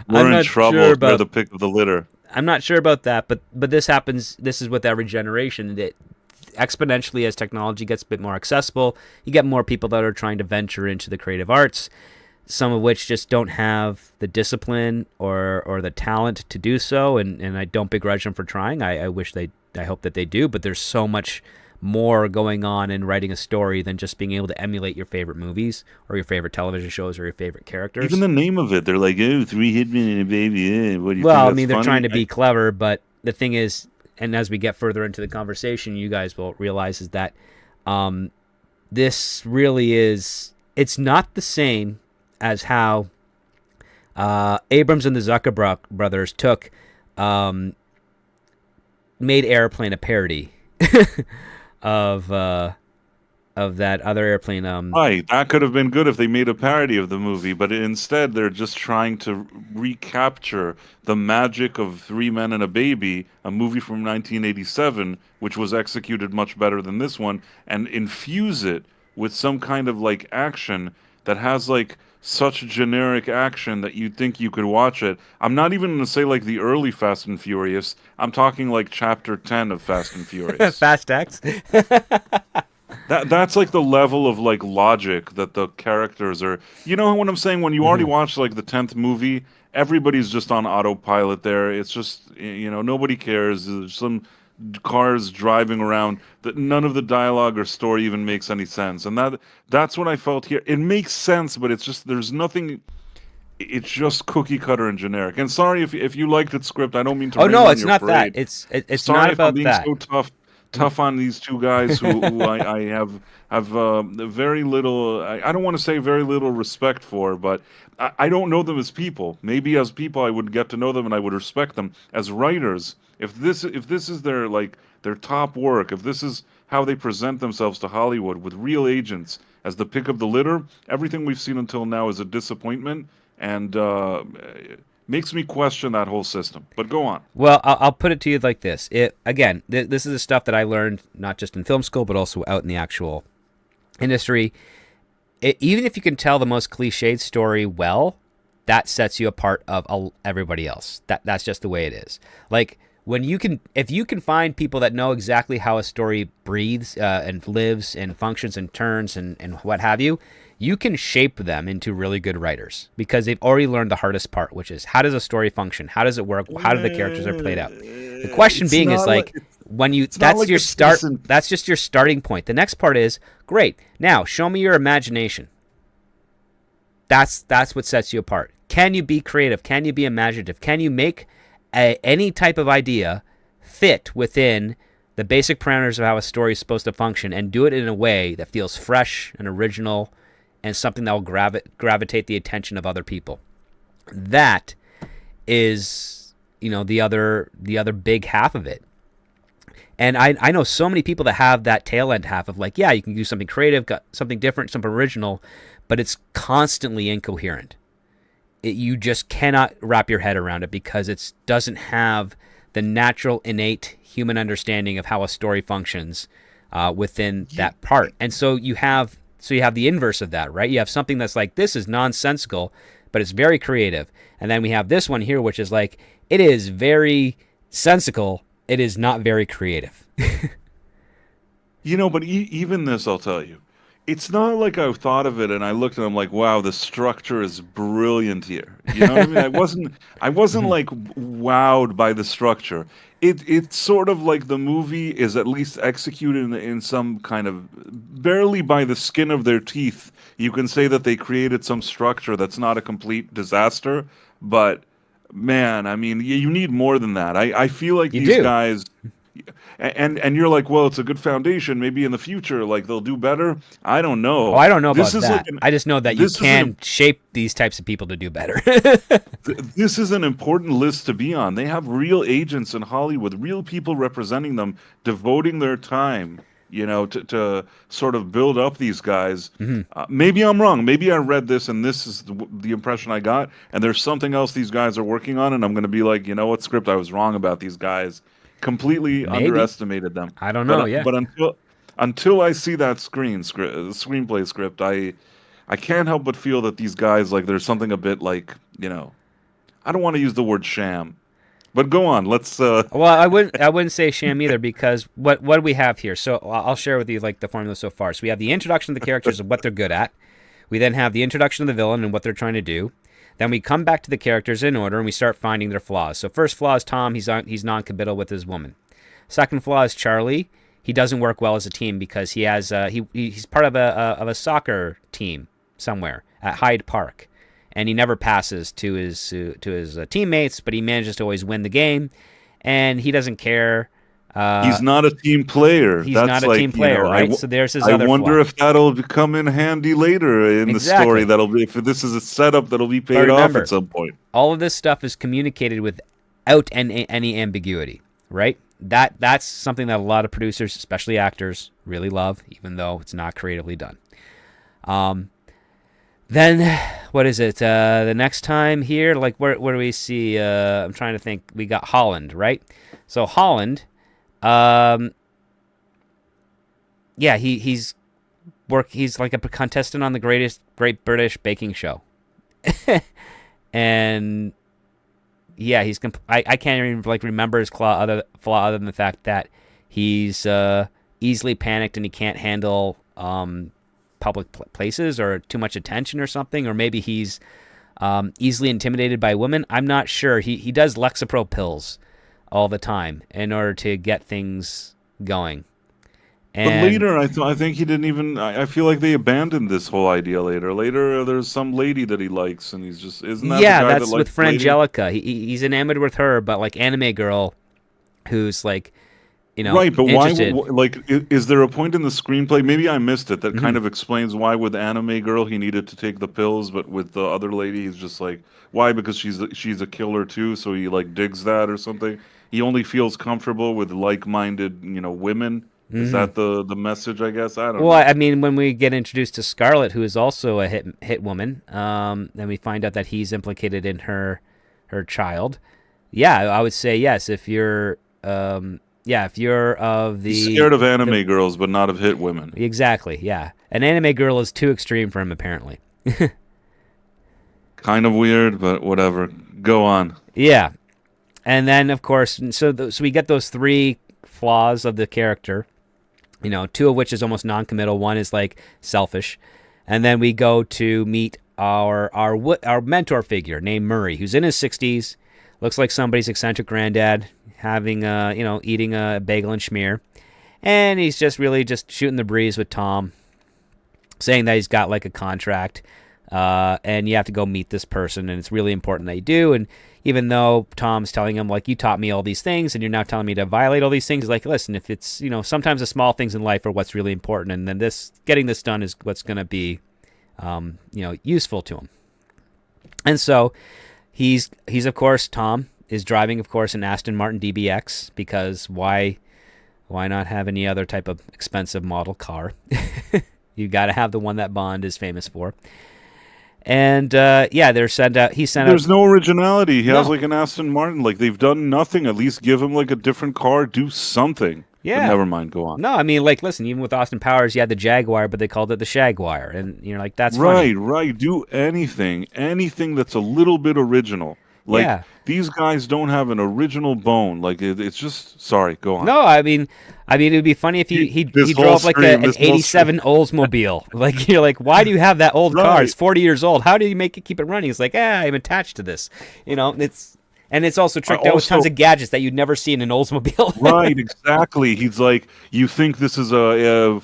I'm We're in not sure trouble if they're about the pick of the litter. I'm not sure about that, but this happens. This is with every generation. That exponentially as technology gets a bit more accessible, you get more people that are trying to venture into the creative arts. Some of which just don't have the discipline or the talent to do so, and I don't begrudge them for trying. I hope that they do, but there's so much more going on in writing a story than just being able to emulate your favorite movies or your favorite television shows or your favorite Even characters. the name of it, they're like, oh, three hitmen and a baby. What do you think Well, I that's mean, they're trying funny? to be clever, but the thing is, and as we get further into the conversation, you guys will realize is that this really is, it's not the same as how Abrams and the Zuckerberg brothers took, made Airplane a parody of that other airplane. Right, that could have been good if they made a parody of the movie, but instead they're just trying to recapture the magic of Three Men and a Baby, a movie from 1987, which was executed much better than this one, and infuse it with some kind of like action that has like such generic action that you'd think you could watch it. I'm not even going to say like the early Fast and Furious. I'm talking like chapter 10 of Fast and Furious. Fast X. That's like the level of like logic that the characters are. You know what I'm saying? When you already watched like the 10th movie, everybody's just on autopilot there. It's just nobody cares. There's some cars driving around that none of the dialogue or story even makes any sense. And that's what I felt here. It makes sense, but it's just there's nothing. It's just cookie cutter and generic. And sorry if you liked its script. I don't mean to Oh rain no, on it's your not parade. that. It's Sorry not if I'm about being that. so tough on these two guys who I have very little. I don't want to say very little respect for, but I don't know them as people. Maybe as people, I would get to know them and I would respect them as writers. If this is their like their top work, if this is how they present themselves to Hollywood with real agents as the pick of the litter, everything we've seen until now is a disappointment and makes me question that whole system. But go on. Well, I'll put it to you like this. This is the stuff that I learned not just in film school, but also out in the actual industry. Even if you can tell the most cliched story well, that sets you apart of everybody else. That's just the way it is. Like if you can find people that know exactly how a story breathes and lives and functions and turns and what have you, you can shape them into really good writers because they've already learned the hardest part, which is how does a story function? How does it work? How do the characters are played out? The question It's being is not like when you it's not that's like your a start. citizen. That's just your starting point. The next part is great. Now show me your imagination. That's what sets you apart. Can you be creative? Can you be imaginative? Can you make any type of idea fit within the basic parameters of how a story is supposed to function and do it in a way that feels fresh and original and something that will gravitate the attention of other people? That is, the other big half of it. And I know so many people that have that tail end half of like, yeah, you can do something creative, got something different, something original, but it's constantly incoherent. You just cannot wrap your head around it because it doesn't have the natural, innate human understanding of how a story functions within that part. And so you have the inverse of that, right? You have something that's like, this is nonsensical, but it's very creative. And then we have this one here, which is like, it is very sensical. It is not very creative. But even this, I'll tell you, it's not like I thought of it and I looked and I'm like, wow, the structure is brilliant here. You know what I mean? I wasn't like wowed by the structure. It's sort of like the movie is at least executed in some kind of barely by the skin of their teeth. You can say that they created some structure that's not a complete disaster, but man, I mean, you need more than that. I feel like You these do. guys, and you're like, well, it's a good foundation. Maybe in the future, like they'll do better. I don't Oh, know. I don't know about This is like that. I just know that you this is an can shape these types of people to do better. this is an important list to be on. They have real agents in Hollywood, real people representing them, devoting their time to sort of build up these guys. Hmm. Maybe I'm wrong. Maybe I read this and this is the impression I got, and there's something else these guys are working on, and I'm going to be like, you know what, script, I was wrong about these guys. Completely Maybe. underestimated them. I don't know. But Yeah. but until I see that screenplay script, I can't help but feel that these guys, like, there's something a bit like, I don't want to use the word sham, but go on. Let's. Well, I wouldn't say sham either, because what do we have here? So I'll share with you like the formula so far. So we have the introduction of the characters and what they're good at. We then have the introduction of the villain and what they're trying to do. Then we come back to the characters in order and we start finding their flaws. So first flaw is Tom. He's non-committal with his woman. Second flaw is Charlie. He doesn't work well as a team because he's part of a soccer team somewhere at Hyde Park, and he never passes to his teammates, but he manages to always win the game, and he doesn't care. He's not a team player. He's That's not a like, team player, right? So there's his I other wonder flaw. if that'll come in handy later in the story. That'll be, if this is a setup that'll be paid off at some point. All of this stuff is communicated without any ambiguity, right? That's something that a lot of producers, especially actors, really love, even though it's not creatively done. Then what is it? The next time here, like where do we see? I'm trying to think. We got Holland, right? So Holland, yeah, he's like a contestant on the Great British Baking Show, and yeah, I can't even like remember his flaw other than the fact that he's easily panicked and he can't handle public places or too much attention or something, or maybe he's easily intimidated by women. I'm not sure. He does Lexapro pills all the time in order to get things going. But later, I think he didn't even. I feel like they abandoned this whole idea later. Later, there's some lady that he likes, and he's just isn't that the guy that's that with likes lady? Frangelica. He's enamored with her, but like anime girl, who's like, Right, but interested. why? Like, is there a point in the screenplay? Maybe I missed it. That Mm-hmm. kind of explains why with anime girl he needed to take the pills, but with the other lady he's just like, why? Because she's a killer too, so he like digs that or something. He only feels comfortable with like-minded, women. Is Mm-hmm. that the message? I guess I don't Well, know. I mean, when we get introduced to Scarlet, who is also a hit woman, then we find out that he's implicated in her child. Yeah, I would say yes. If you're if you're of the He's scared of anime girls, but not of hit women. exactly, yeah, an anime girl is too extreme for him apparently. Kind of weird, but whatever. Go on. Yeah, and then of course, so we get those three flaws of the character. Two of which is almost non-committal. One is like selfish, and then we go to meet our mentor figure named Murray, who's in his 60s, looks like somebody's eccentric granddad, having eating a bagel and schmear, and he's just really just shooting the breeze with Tom, saying that he's got like a contract, and you have to go meet this person, and it's really important that you do. And even though Tom's telling him, like, you taught me all these things, and you're now telling me to violate all these things, he's like, listen, if it's, sometimes the small things in life are what's really important, and then getting this done is what's going to be, useful to him. And so he's of course, Tom is driving, of course, an Aston Martin DBX, because why not have any other type of expensive model car? You got to have the one that Bond is famous for. And they're sent out. There's no originality. He has No. like an Aston Martin. Like they've done nothing. At least give him like a different car. Do something. Yeah. But never mind. Go on. No, I mean, like, listen, even with Austin Powers, you had the Jaguar, but they called it the Shagwire, and you're like, that's funny. Right. Do anything that's a little bit original. Like Yeah. these guys don't have an original bone. Like it's just sorry. Go on. No, I mean, it would be funny if he This whole drove like stream, an this whole '87 Oldsmobile. Like you're like, why do you have that old car? Right. It's 40 years old. How do you keep it running? It's like, I'm attached to this. It's also tricked out with tons of gadgets that you'd never see in an Oldsmobile. Right, exactly. He's like, you think this is a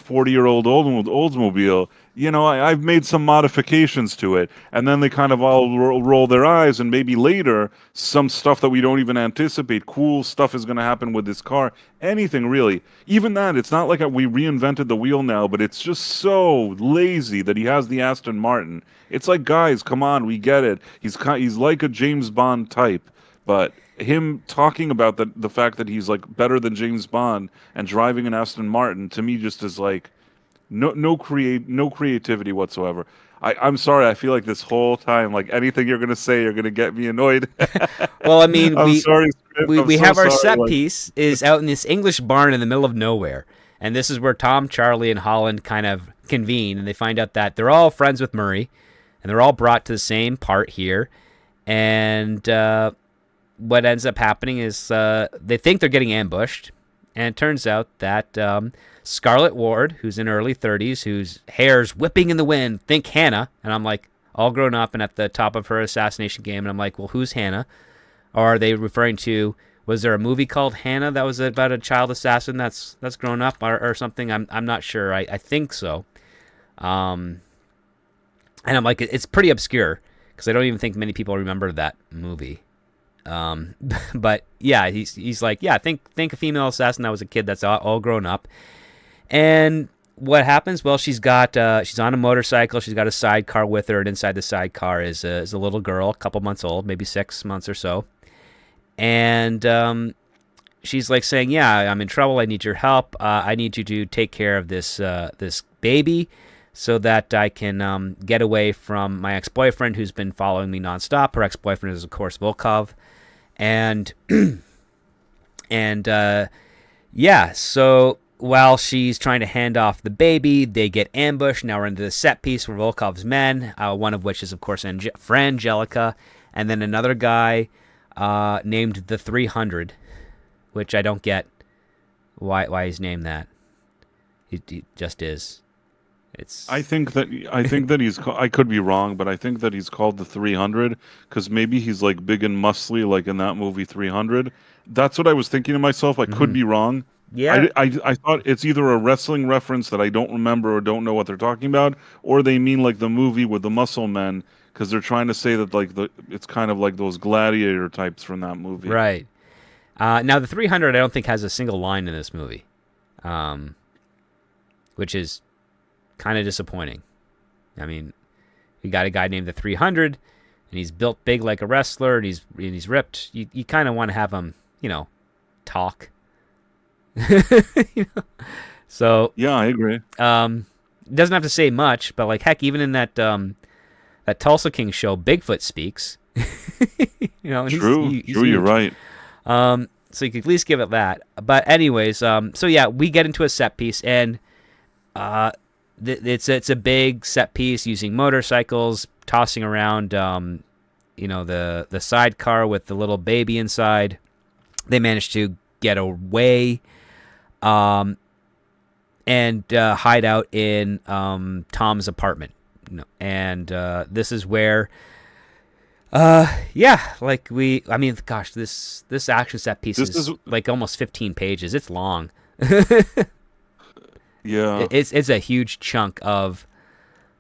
40-year-old Oldsmobile. I've made some modifications to it. And then they kind of all roll their eyes, and maybe later, some stuff that we don't even anticipate, cool stuff is going to happen with this car. Anything, really. Even that, it's not like we reinvented the wheel now, but it's just so lazy that he has the Aston Martin. It's like, guys, come on, we get it. He's like a James Bond type. But him talking about the fact that he's like better than James Bond and driving an Aston Martin to me just is like no creativity whatsoever. I'm sorry. I feel like this whole time, like anything you're gonna say, you're gonna get me annoyed. Well, I mean, I'm sorry, Script. I'm we so have our sorry. set Like, piece is out in this English barn in the middle of nowhere, and this is where Tom, Charlie, and Holland kind of convene, and they find out that they're all friends with Murray, and they're all brought to the same part here, and what ends up happening is they think they're getting ambushed, and it turns out that Scarlet Ward, who's in her early 30s, whose hair's whipping in the wind, think Hannah, and I'm like, all grown up and at the top of her assassination game, and I'm like, well, who's Hannah? Or are they referring to, was there a movie called Hannah that was about a child assassin that's grown up or something? I'm not sure. I think so. And I'm like, it's pretty obscure because I don't even think many people remember that movie. But yeah, he's like, yeah, think a female assassin that was a kid that's all grown up. And what happens? Well, she's on a motorcycle. She's got a sidecar with her, and inside the sidecar is a little girl, a couple months old, maybe 6 months or so. And she's like saying, "Yeah, I'm in trouble. I need your help. I need you to take care of this baby, so that I can get away from my ex-boyfriend who's been following me nonstop." Her ex-boyfriend is, of course, Volkov, and and yeah, so while she's trying to hand off the baby, they get ambushed. Now we're into the set piece where Volkov's men, one of which is, of course, Frangelica, and then another guy named the 300, which I don't get why he's named that. He just is. I think that he's. I could be wrong, but I think that he's called the 300 because maybe he's like big and muscly, like in that movie 300. That's what I was thinking to myself. I could be wrong. Yeah. I thought it's either a wrestling reference that I don't remember or don't know what they're talking about, or they mean like the movie with the muscle men because they're trying to say that like it's kind of like those gladiator types from that movie. Right. Now the 300 I don't think has a single line in this movie, which is kind of disappointing. I mean, we got a guy named the 300, and he's built big like a wrestler, and he's ripped. You kind of want to have him, talk. So yeah, I agree. Doesn't have to say much, but like heck, even in that Tulsa King show, Bigfoot speaks. True. You're right. So you could at least give it that. But anyways, so yeah, we get into a set piece, and it's a big set piece using motorcycles, tossing around, the sidecar with the little baby inside. They managed to get away, and hide out in Tom's apartment. And this is where, this action set piece is like almost 15 pages. It's long. Yeah, it's a huge chunk of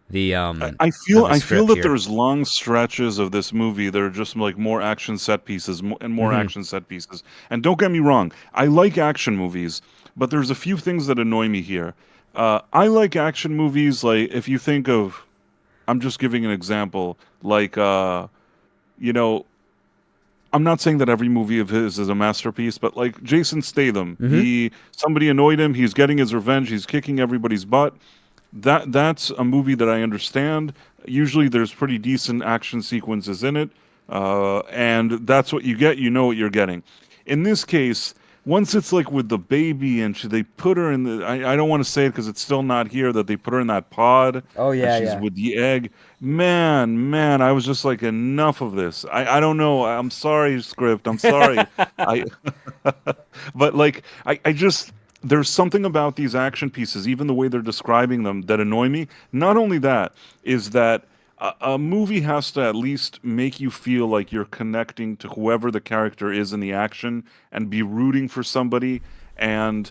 the. I feel that here. there's long stretches of this movie that are just like more action set pieces and more action set pieces. And don't get me wrong, I like action movies, but there's a few things that annoy me here. I like action movies like if you think of, I'm just giving an example, like I'm not saying that every movie of his is a masterpiece, but like Jason Statham, somebody annoyed him, he's getting his revenge, he's kicking everybody's butt. That's a movie that I understand. Usually there's pretty decent action sequences in it, and that's what you get. You know what you're getting. In this case, once it's like with the baby and they put her in the, I don't want to say it because it's still not here, that they put her in that pod. Oh yeah, and she's with the egg. Man, I was just like, enough of this. I don't know. I'm sorry, script. I'm sorry. But like, I just, there's something about these action pieces, even the way they're describing them, that annoy me. Not only that, is that a movie has to at least make you feel like you're connecting to whoever the character is in the action and be rooting for somebody. And,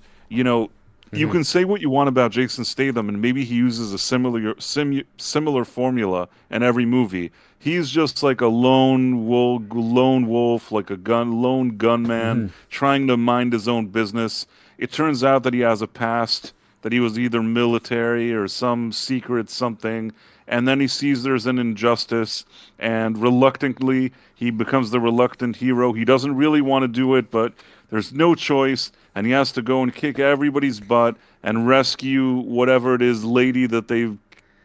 you can say what you want about Jason Statham, and maybe he uses a similar formula in every movie. He's just like a lone wolf, like a lone gunman, trying to mind his own business. It turns out that he has a past that he was either military or some secret something, and then he sees there's an injustice, and reluctantly he becomes the reluctant hero. He doesn't really want to do it, but there's no choice, and he has to go and kick everybody's butt and rescue whatever it is lady that they've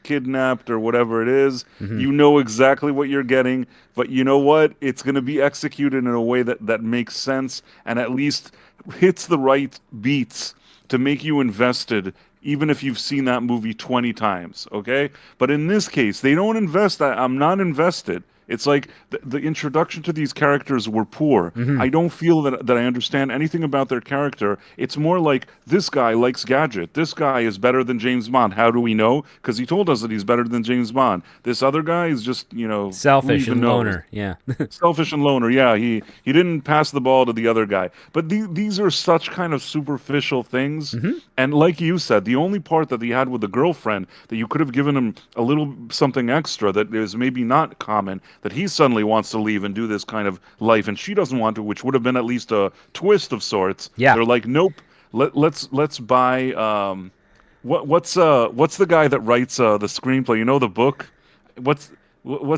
kidnapped or whatever it is. You know exactly what you're getting, but you know what? It's going to be executed in a way that makes sense and at least hits the right beats to make you invested, even if you've seen that movie 20 times, okay? But in this case, they don't invest that. I'm not invested. It's like the introduction to these characters were poor. I don't feel that I understand anything about their character. It's more like, this guy likes Gadget. This guy is better than James Bond. How do we know? Because he told us that he's better than James Bond. This other guy is just, Selfish who even and knows? loner. Yeah. Selfish and loner. Yeah, he didn't pass the ball to the other guy. But these are such kind of superficial things. And like you said, the only part that he had with the girlfriend that you could have given him a little something extra that is maybe not common, that he suddenly wants to leave and do this kind of life, and she doesn't want to, which would have been at least a twist of sorts. Yeah. They're like, nope. Let's buy. What's the guy that writes the screenplay? You know the book. What's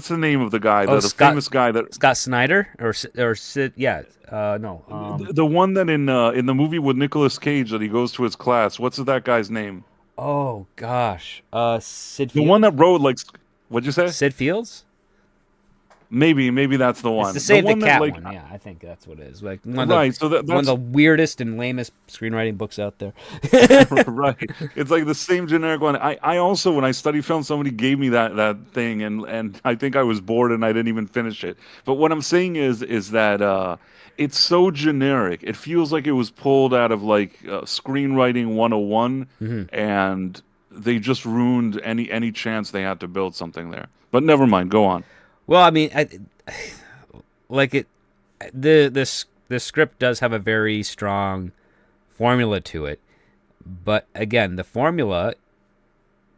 the name of the guy? The famous guy that Scott Snyder or Sid? Yeah. No. the one that in the movie with Nicolas Cage that he goes to his class. What's that guy's name? Oh gosh. Sid. The Fields? one that wrote like. What'd you say? Sid Fields. Maybe that's the one. It's the Save the one Cat that, one. Yeah, I think that's what it is. Like one right. of the, So that's one of the weirdest and lamest screenwriting books out there. right. It's like the same generic one. I also, when I studied film, somebody gave me that thing, and I think I was bored and I didn't even finish it. But what I'm saying is that it's so generic. It feels like it was pulled out of like screenwriting 101, and they just ruined any chance they had to build something there. But never mind. Go on. Well, I mean, the script does have a very strong formula to it, but again, the formula,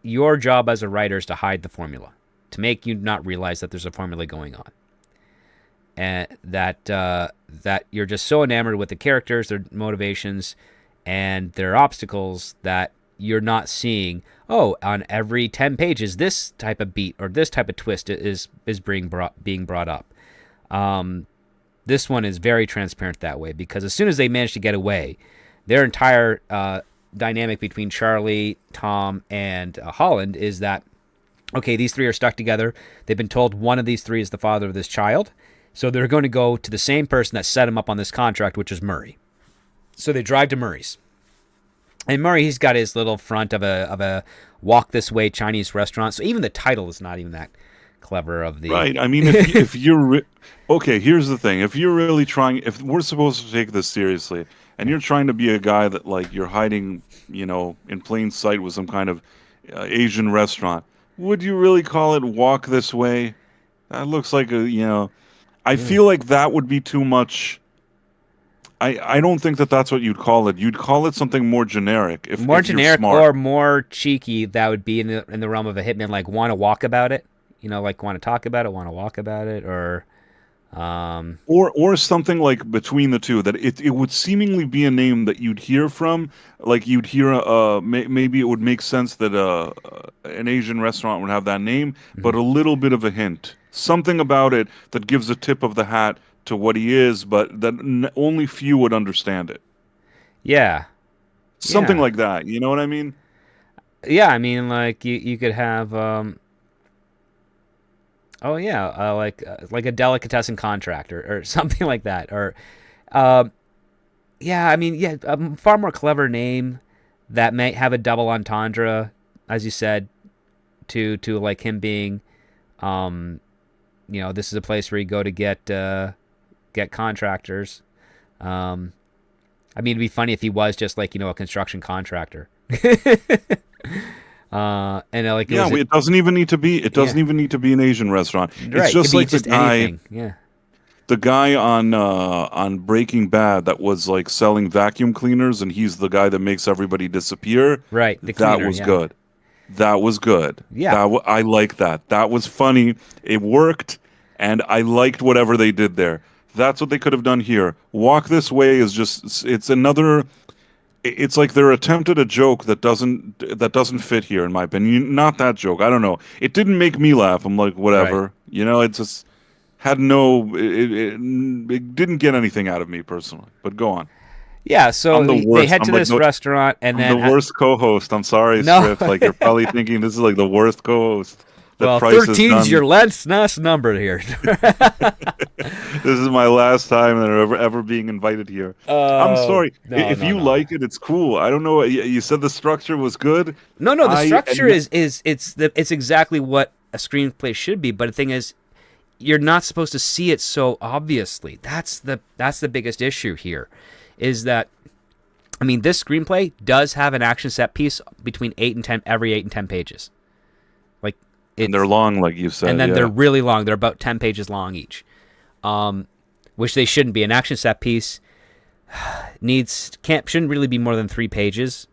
your job as a writer is to hide the formula, to make you not realize that there's a formula going on, and that you're just so enamored with the characters, their motivations, and their obstacles that you're not seeing, on every 10 pages, this type of beat or this type of twist is being brought up. This one is very transparent that way, because as soon as they manage to get away, their entire dynamic between Charlie, Tom, and Holland is that, okay, these three are stuck together. They've been told one of these three is the father of this child, so they're going to go to the same person that set him up on this contract, which is Murray. So they drive to Murray's. And Murray, he's got his little front of a walk this way Chinese restaurant. So even the title is not even that clever of the right. I mean, if you're okay, here's the thing: if you're really trying, if we're supposed to take this seriously, and you're trying to be a guy that like you're hiding, in plain sight with some kind of Asian restaurant, would you really call it "Walk This Way"? That looks like I feel like that would be too much. I don't think that's what you'd call it. You'd call it something more generic. If generic smart. or more cheeky, that would be in the realm of a hitman, like want to walk about it, like want to talk about it, want to walk about it, or something like between the two. That it would seemingly be a name that you'd hear from, like you'd hear. Maybe it would make sense that an Asian restaurant would have that name, but a little bit of a hint, something about it that gives a tip of the hat to what he is, but that only few would understand it. Yeah. Something like that. You know what I mean? Yeah, I mean, like you could have, like a delicatessen contractor or something like that, or, a far more clever name that may have a double entendre, as you said, to like him being, this is a place where you go to get contractors. I mean, it'd be funny if he was just like, a construction contractor. It doesn't even need to be. It doesn't even need to be an Asian restaurant. Right. It's just like just the guy. anything. Yeah. The guy on Breaking Bad that was like selling vacuum cleaners, and he's the guy that makes everybody disappear. Right. That was good. That was good. Yeah. I like that. That was funny. It worked, and I liked whatever they did there. That's what they could have done here. Walk This Way is just, it's another It's like they're attempted a joke that doesn't fit here, in my opinion. Not that joke. I don't know. It didn't make me laugh. I'm like, Right. whatever. It just had no. It didn't get anything out of me personally. But go on. Yeah, I'm so the they worst. head I'm to like this no. restaurant, and I'm the then worst co-host. I'm sorry, no. Script. Like you're probably thinking this is like the worst co-host that Well, Price has 13's done. your last number here. This is my last time that I'm ever being invited here. I'm Oh, sorry. no, If no, you no. like it, it's cool. I don't know. You said the structure was good. No, no, the I structure it's exactly what a screenplay should be, but the thing is you're not supposed to see it so obviously. That's the biggest issue here is that I mean, this screenplay does have an action set piece between 8 and 10 every 8 and 10 pages. Like and they're it's long, like you and said. then they're Yeah. really long. They're about 10 pages long each. Which they shouldn't be. An action set piece shouldn't really be more than 3 pages.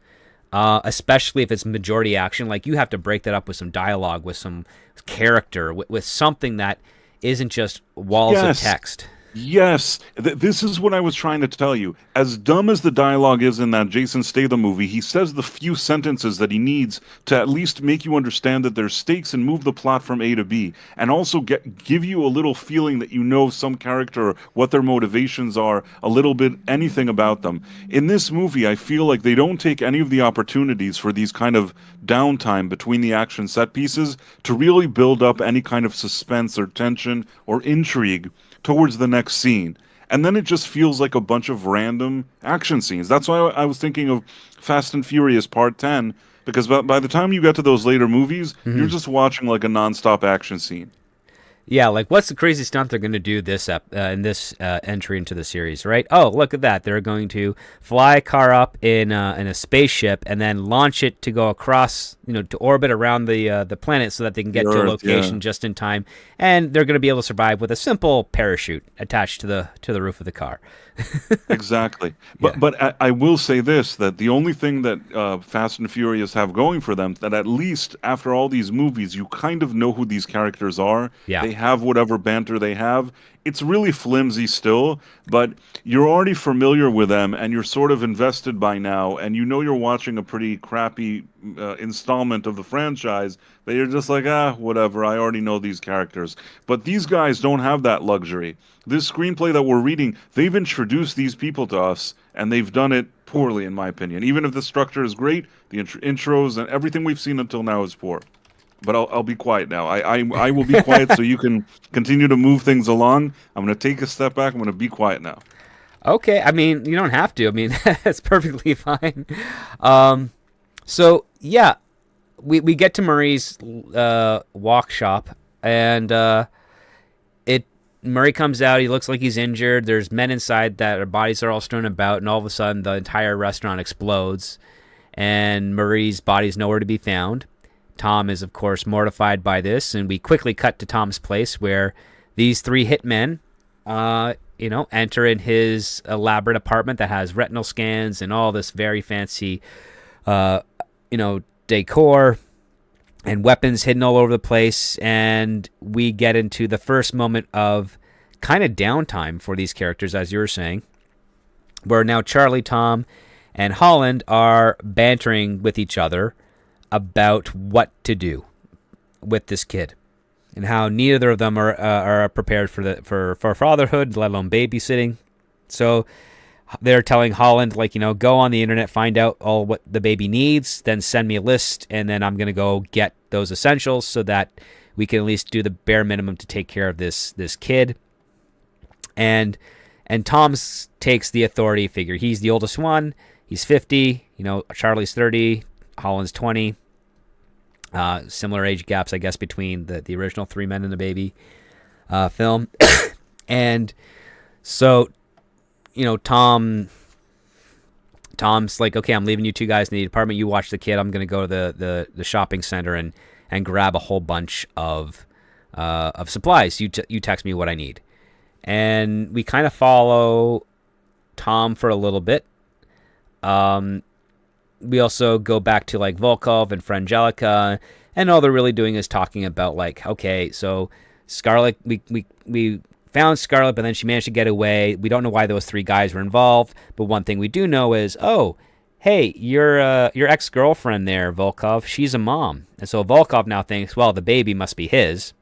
Especially if it's majority action, like you have to break that up with some dialogue, with some character, with something that isn't just walls of Yes. text. Yes, this is what I was trying to tell you. As dumb as the dialogue is in that Jason Statham movie, he says the few sentences that he needs to at least make you understand that there's stakes and move the plot from A to B, and also give you a little feeling that you know some character, what their motivations are, a little bit anything about them. In this movie, I feel like they don't take any of the opportunities for these kind of downtime between the action set pieces to really build up any kind of suspense or tension or intrigue towards the next scene. And then it just feels like a bunch of random action scenes. That's why I was thinking of Fast and Furious Part 10, because by the time you get to those later movies, you're just watching like a nonstop action scene. Yeah, like what's the crazy stunt they're going to do in this entry into the series, right? Oh, look at that! They're going to fly a car up in a spaceship and then launch it to go across, to orbit around the planet so that they can The get to a Earth, yeah. location just in time, and they're going to be able to survive with a simple parachute attached to the roof of the car. Exactly. Yeah, But I will say this, that the only thing that Fast and Furious have going for them, that at least after all these movies, you kind of know who these characters are. yeah, They have whatever banter they have. It's really flimsy still, but you're already familiar with them and you're sort of invested by now, and you know you're watching a pretty crappy installment of the franchise, that you're just like, whatever, I already know these characters. But these guys don't have that luxury. This screenplay that we're reading, they've introduced these people to us, and they've done it poorly, in my opinion. Even if the structure is great, the intros and everything we've seen until now is poor. But I'll be quiet now. I will be quiet so you can continue to move things along. I'm going to take a step back. I'm going to be quiet now. okay. I mean, you don't have to. I mean, that's perfectly fine. So yeah, we get to Murray's walk shop, and it Murray comes out. He looks like he's injured. There's men inside that their bodies are all strewn about, and all of a sudden the entire restaurant explodes, and Murray's body's nowhere to be found. Tom is, of course, mortified by this, and we quickly cut to Tom's place where these 3 hitmen, enter in his elaborate apartment that has retinal scans and all this very fancy, decor and weapons hidden all over the place. And we get into the first moment of kind of downtime for these characters, as you were saying, where now Charlie, Tom, and Holland are bantering with each other about what to do with this kid and how neither of them are prepared for fatherhood, let alone babysitting. So they're telling Holland, go on the internet, find out all what the baby needs, then send me a list, and then I'm going to go get those essentials so that we can at least do the bare minimum to take care of this kid. And Tom's takes the authority figure. He's the oldest one. He's 50. Charlie's 30. Holland's 20. Similar age gaps, I guess, between the original 3 Men and a Baby film. And so, Tom's like, okay, I'm leaving you 2 guys in the apartment. You watch the kid. I'm going to go to the shopping center and grab a whole bunch of supplies. You text me what I need. And we kind of follow Tom for a little bit. We also go back to Volkov and Frangelica, and all they're really doing is talking about okay, so Scarlett, we found Scarlett, but then she managed to get away. We don't know why those 3 guys were involved, but one thing we do know is, hey, your ex-girlfriend there, Volkov, she's a mom. And so Volkov now thinks, well, the baby must be his,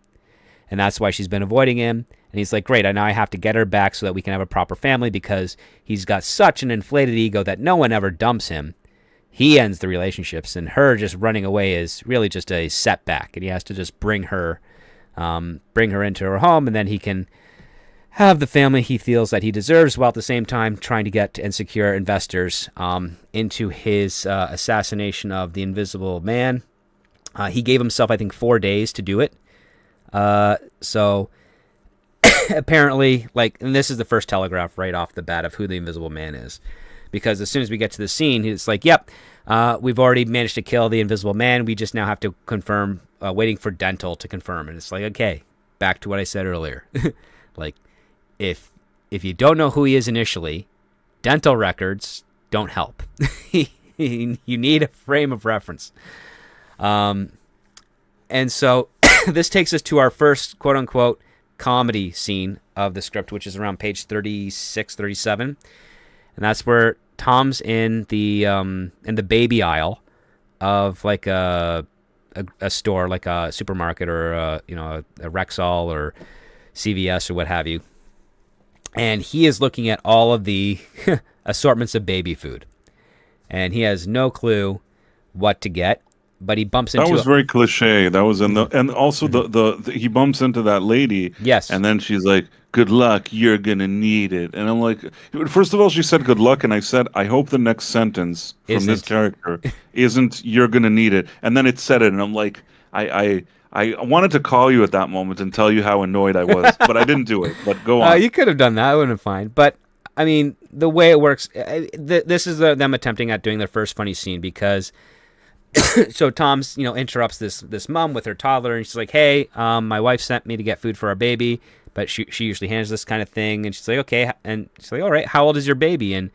and that's why she's been avoiding him. And he's like, great, now I have to get her back so that we can have a proper family, because he's got such an inflated ego that no one ever dumps him. He ends the relationships, and her just running away is really just a setback, and he has to just bring her into her home, and then he can have the family he feels that he deserves, while at the same time trying to get and secure investors into his assassination of the Invisible Man. He gave himself, I think, 4 days to do it. So apparently, and this is the first telegraph right off the bat of who the Invisible Man is. Because as soon as we get to the scene, it's like, yep, we've already managed to kill the Invisible Man. We just now have to confirm, waiting for Dental to confirm. And it's like, okay, back to what I said earlier. If you don't know who he is initially, dental records don't help. You need a frame of reference. And so this takes us to our first quote-unquote comedy scene of the script, which is around page 36, 37. And that's where Tom's in the baby aisle of like a store, like a supermarket or a Rexall or CVS or what have you. And he is looking at all of the assortments of baby food. And he has no clue what to get, but he bumps into... That was very cliche. That was in the... And also he bumps into that lady. Yes. And then she's like, good luck, you're going to need it. And I'm like... First of all, she said good luck, and I said, I hope the next sentence from this character isn't you're going to need it. And then it said it, and I'm like, I wanted to call you at that moment and tell you how annoyed I was, but I didn't do it. But go on. You could have done that. I would have been fine. But, I mean, the way it works, this is them attempting at doing their first funny scene, because so Tom's, interrupts this mom with her toddler, and she's like, hey, my wife sent me to get food for our baby, but she usually handles this kind of thing. And she's like, okay. And she's like, all right, how old is your baby? And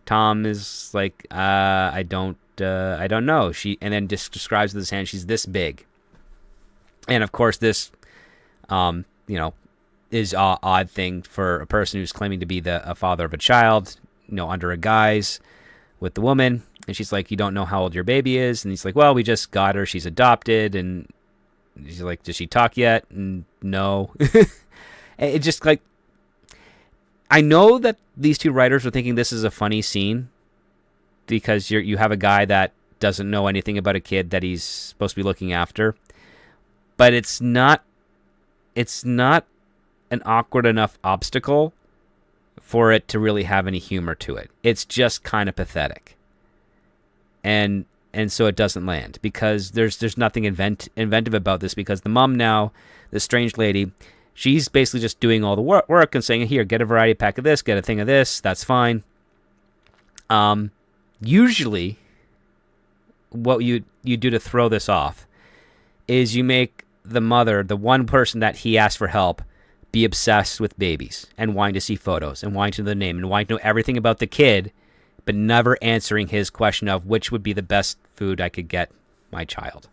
Tom is like, I don't know. And then just describes with his hand, she's this big. And of course, this, is an odd thing for a person who's claiming to be a father of a child, under a guise with the woman. And she's like, you don't know how old your baby is? And he's like, well, we just got her. She's adopted. And she's like, does she talk yet? And no. It just I know that these two writers were thinking this is a funny scene, because you have a guy that doesn't know anything about a kid that he's supposed to be looking after. But it's not an awkward enough obstacle for it to really have any humor to it. It's just kind of pathetic. And so it doesn't land, because there's nothing inventive about this, because the mom now, the strange lady, she's basically just doing all the work and saying, here, get a variety pack of this, get a thing of this, that's fine. Usually what you do to throw this off is you make the mother, the one person that he asked for help, be obsessed with babies and wanting to see photos and wanting to know the name and wanting to know everything about the kid, but never answering his question of which would be the best food I could get my child.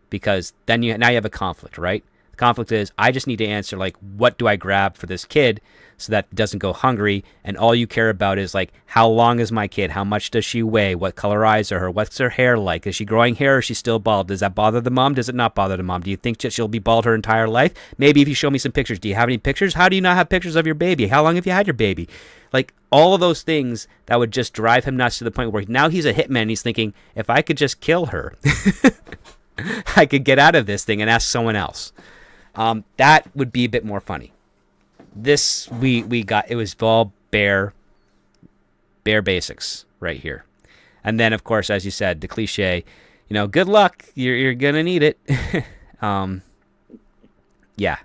Because then now you have a conflict, right? The conflict is, I just need to answer, what do I grab for this kid so that it doesn't go hungry, and all you care about is, how long is my kid? How much does she weigh? What color eyes are her? What's her hair like? Is she growing hair or is she still bald? Does that bother the mom? Does it not bother the mom? Do you think that she'll be bald her entire life? Maybe if you show me some pictures. Do you have any pictures? How do you not have pictures of your baby? How long have you had your baby? All of those things that would just drive him nuts, to the point where now he's a hitman and he's thinking, if I could just kill her, I could get out of this thing and ask someone else. That would be a bit more funny. This we got, it was all bare basics right here. And then, of course, as you said, the cliche, good luck, you're gonna need it. Yeah,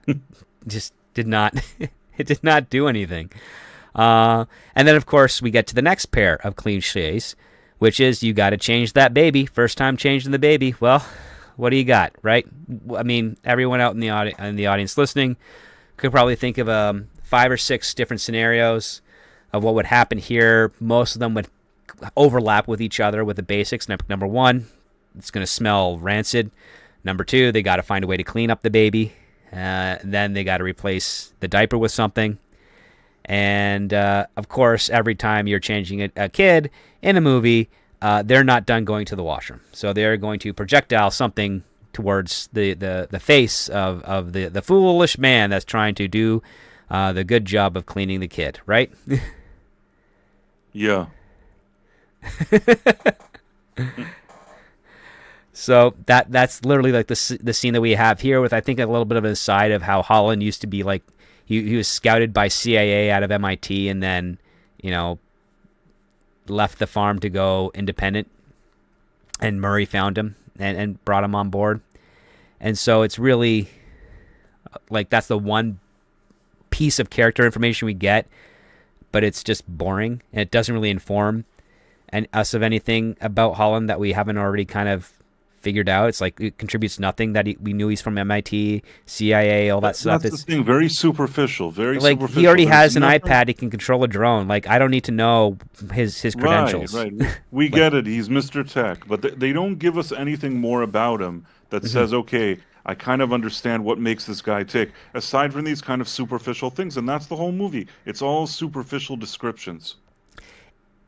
just did not it did not do anything. And then, of course, we get to the next pair of cliches, which is, you got to change that baby. First time changing the baby. Well, what do you got, right? I mean, everyone out in the audience listening could probably think of 5 or 6 different scenarios of what would happen here. Most of them would overlap with each other with the basics. Number 1, it's going to smell rancid. Number 2, they got to find a way to clean up the baby. Then they got to replace the diaper with something. And, of course, every time you're changing a kid in a movie, they're not done going to the washroom. So they're going to projectile something towards the face of the foolish man that's trying to do the good job of cleaning the kid, right? Yeah. So that's literally like the scene that we have here, with I think a little bit of an aside of how Holland used to be like he was scouted by CIA out of MIT, and then left the farm to go independent, and Murray found him and brought him on board. And so it's really like that's the one piece of character information we get, but it's just boring, and it doesn't really inform us of anything about Holland that we haven't already kind of figured out. It's like it contributes nothing that we knew he's from MIT, CIA, all that stuff. That's the thing, very superficial, very like superficial. He already There's has an nothing... iPad. He can control a drone. Like I don't need to know his credentials. Right. We get it. He's Mr. Tech, but they don't give us anything more about him that says, okay, I kind of understand what makes this guy tick, aside from these kind of superficial things. And that's the whole movie. It's all superficial descriptions.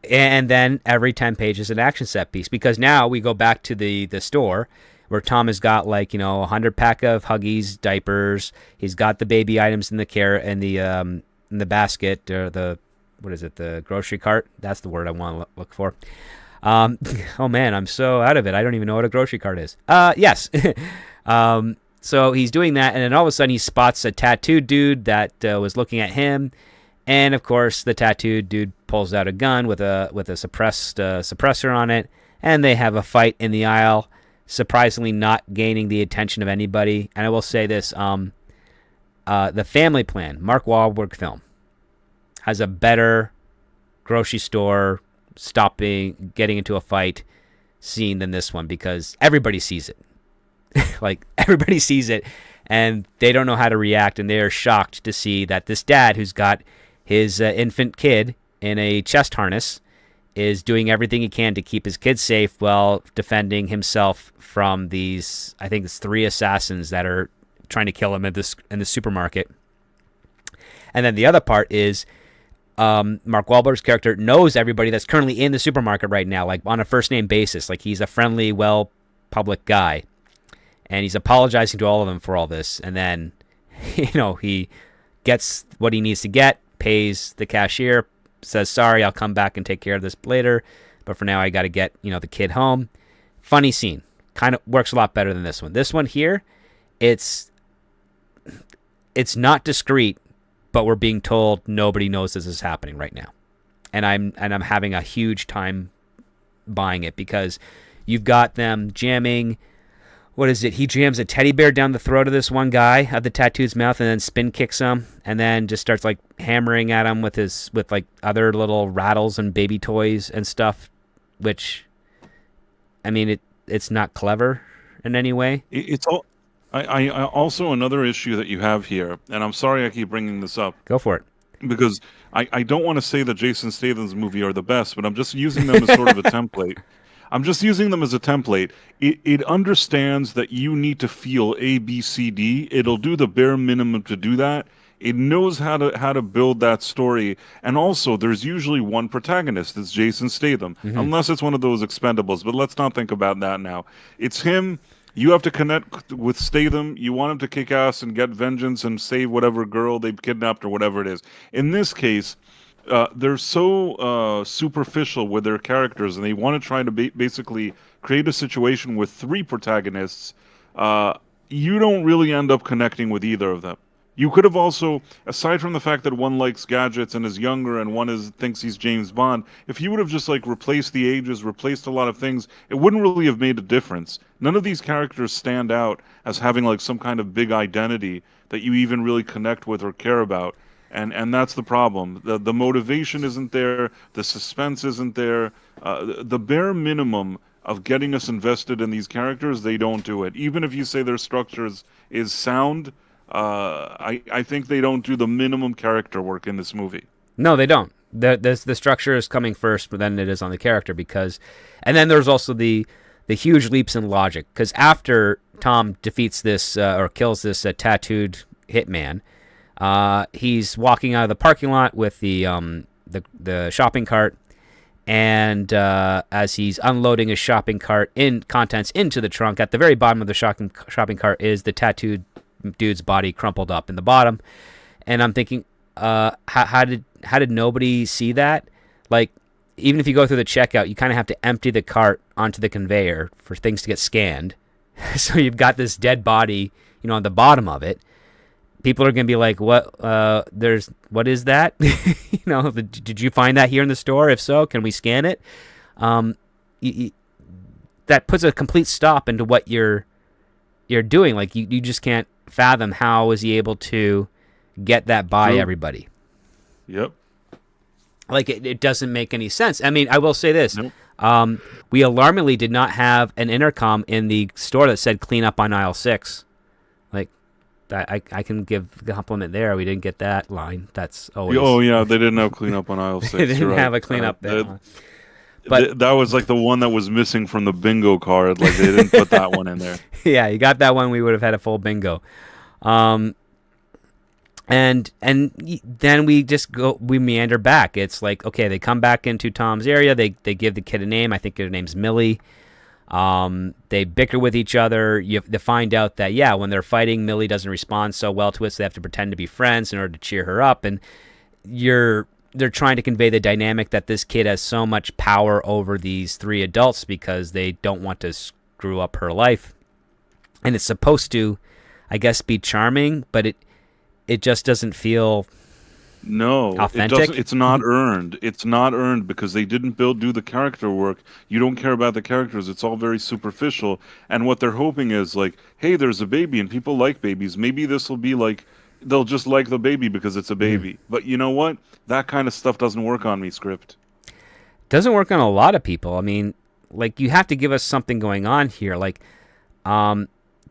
And then every 10 pages an action set piece, because now we go back to the store where Tom has got 100 pack of Huggies diapers. He's got the baby items in the basket, or the grocery cart. That's the word I want to look for. Oh man, I'm so out of it. I don't even know what a grocery cart is. Yes. So he's doing that, and then all of a sudden he spots a tattooed dude that was looking at him. And of course, the tattooed dude pulls out a gun with a suppressor on it, and they have a fight in the aisle, surprisingly not gaining the attention of anybody. And I will say this: the Family Plan, Mark Wahlberg film, has a better grocery store getting into a fight scene than this one, because everybody sees it. Like everybody sees it, and they don't know how to react, and they are shocked to see that this dad, who's got his infant kid in a chest harness, is doing everything he can to keep his kid safe while defending himself from these, I think it's 3 assassins that are trying to kill him in the supermarket. And then the other part is Mark Wahlberg's character knows everybody that's currently in the supermarket right now, like on a first name basis. Like he's a friendly, public guy, and he's apologizing to all of them for all this. And then, he gets what he needs to get, pays the cashier, says, sorry, I'll come back and take care of this later, but for now I got to get, the kid home. Funny scene. Kind of works a lot better than this one. This one here, it's not discreet, but we're being told nobody knows this is happening right now. And I'm having a huge time buying it, because you've got them jamming, what is it? He jams a teddy bear down the throat of this one guy of the tattooed's mouth, and then spin kicks him, and then just starts like hammering at him with other little rattles and baby toys and stuff, which, I mean, it's not clever in any way. It's all. I also, another issue that you have here, and I'm sorry I keep bringing this up. Go for it. Because I don't want to say that Jason Statham's movie are the best, but I'm just using them as sort of a template. I'm just using them as a template. It understands that you need to feel A, B, C, D. It'll do the bare minimum to do that. It knows how to build that story. And also, there's usually one protagonist. It's Jason Statham. Mm-hmm. Unless it's one of those Expendables. But let's not think about that now. It's him. You have to connect with Statham. You want him to kick ass and get vengeance and save whatever girl they've kidnapped or whatever it is. In this case, they're so superficial with their characters, and they want to try to basically create a situation with 3 protagonists. You don't really end up connecting with either of them. You could have also, aside from the fact that one likes gadgets and is younger and one thinks he's James Bond, if you would have just replaced the ages, replaced a lot of things, it wouldn't really have made a difference. None of these characters stand out as having some kind of big identity that you even really connect with or care about. And that's the problem. The motivation isn't there. The suspense isn't there. The bare minimum of getting us invested in these characters, they don't do it. Even if you say their structures is sound, I think they don't do the minimum character work in this movie. No, they don't. The structure is coming first, but then it is on the character, and then there's also the huge leaps in logic, because after Tom defeats this or kills this tattooed hitman, he's walking out of the parking lot with the shopping cart, And as he's unloading his shopping cart contents into the trunk, at the very bottom of the shopping cart is the tattooed dude's body crumpled up in the bottom. And I'm thinking, how did nobody see that? Like, even if you go through the checkout, you kind of have to empty the cart onto the conveyor for things to get scanned. So you've got this dead body, on the bottom of it. People are going to be like, what is that? Did you find that here in the store? If so, can we scan it? That puts a complete stop into what you're doing. Like, you just can't fathom how is he able to get that by everybody. Yep. Like, it doesn't make any sense. I mean, I will say this. Nope. We alarmingly did not have an intercom in the store that said clean up on aisle 6. Like, I can give a compliment there. We didn't get that line. That's always... Oh, yeah, they didn't have clean up on aisle 6. They didn't have a clean up there. But that was like the one that was missing from the bingo card. Like, they didn't put that one in there. Yeah, you got that one, we would have had a full bingo. And then we meander back. It's like, okay, they come back into Tom's area. They give the kid a name. I think her name's Millie. They bicker with each other. They find out that, when they're fighting, Millie doesn't respond so well to it, so they have to pretend to be friends in order to cheer her up. And they're trying to convey the dynamic that this kid has so much power over these three adults because they don't want to screw up her life. And it's supposed to, I guess, be charming, but it just doesn't feel authentic. It doesn't. It's not earned. It's not earned because they didn't do the character work. You don't care about the characters. It's all very superficial. And what they're hoping is like, hey, there's a baby and people like babies. Maybe this will be like, they'll just like the baby because it's a baby. But you know what? That kind of stuff doesn't work on me, script. Doesn't work on a lot of people. I mean, like, you have to give us something going on here. Like,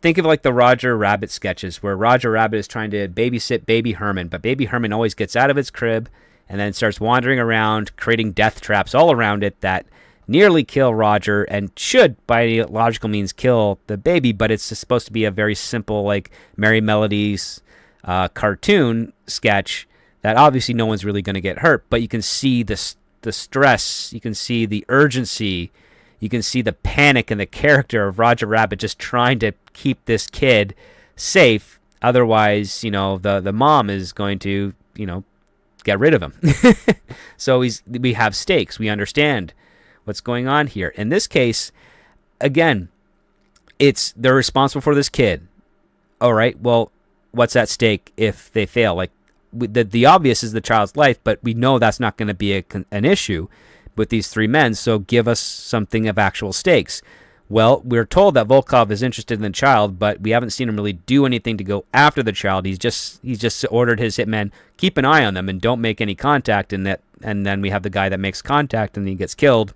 think of like the Roger Rabbit sketches where Roger Rabbit is trying to babysit baby Herman, but baby Herman always gets out of its crib and then starts wandering around, creating death traps all around it that nearly kill Roger and should, by any logical means, kill the baby, but it's supposed to be a very simple, like, Merry Melodies cartoon sketch that obviously no one's really going to get hurt, but you can see the stress, you can see the urgency, you can see the panic in the character of Roger Rabbit just trying to keep this kid safe. Otherwise, the mom is going to, get rid of him. So we have stakes. We understand what's going on here. In this case, again, they're responsible for this kid. All right, well, what's at stake if they fail? Like, the obvious is the child's life, but we know that's not going to be an issue with these three men, so give us something of actual stakes. Well, we're told that Volkov is interested in the child, but we haven't seen him really do anything to go after the child. He's just ordered his hitmen, keep an eye on them and don't make any contact, and then we have the guy that makes contact and he gets killed.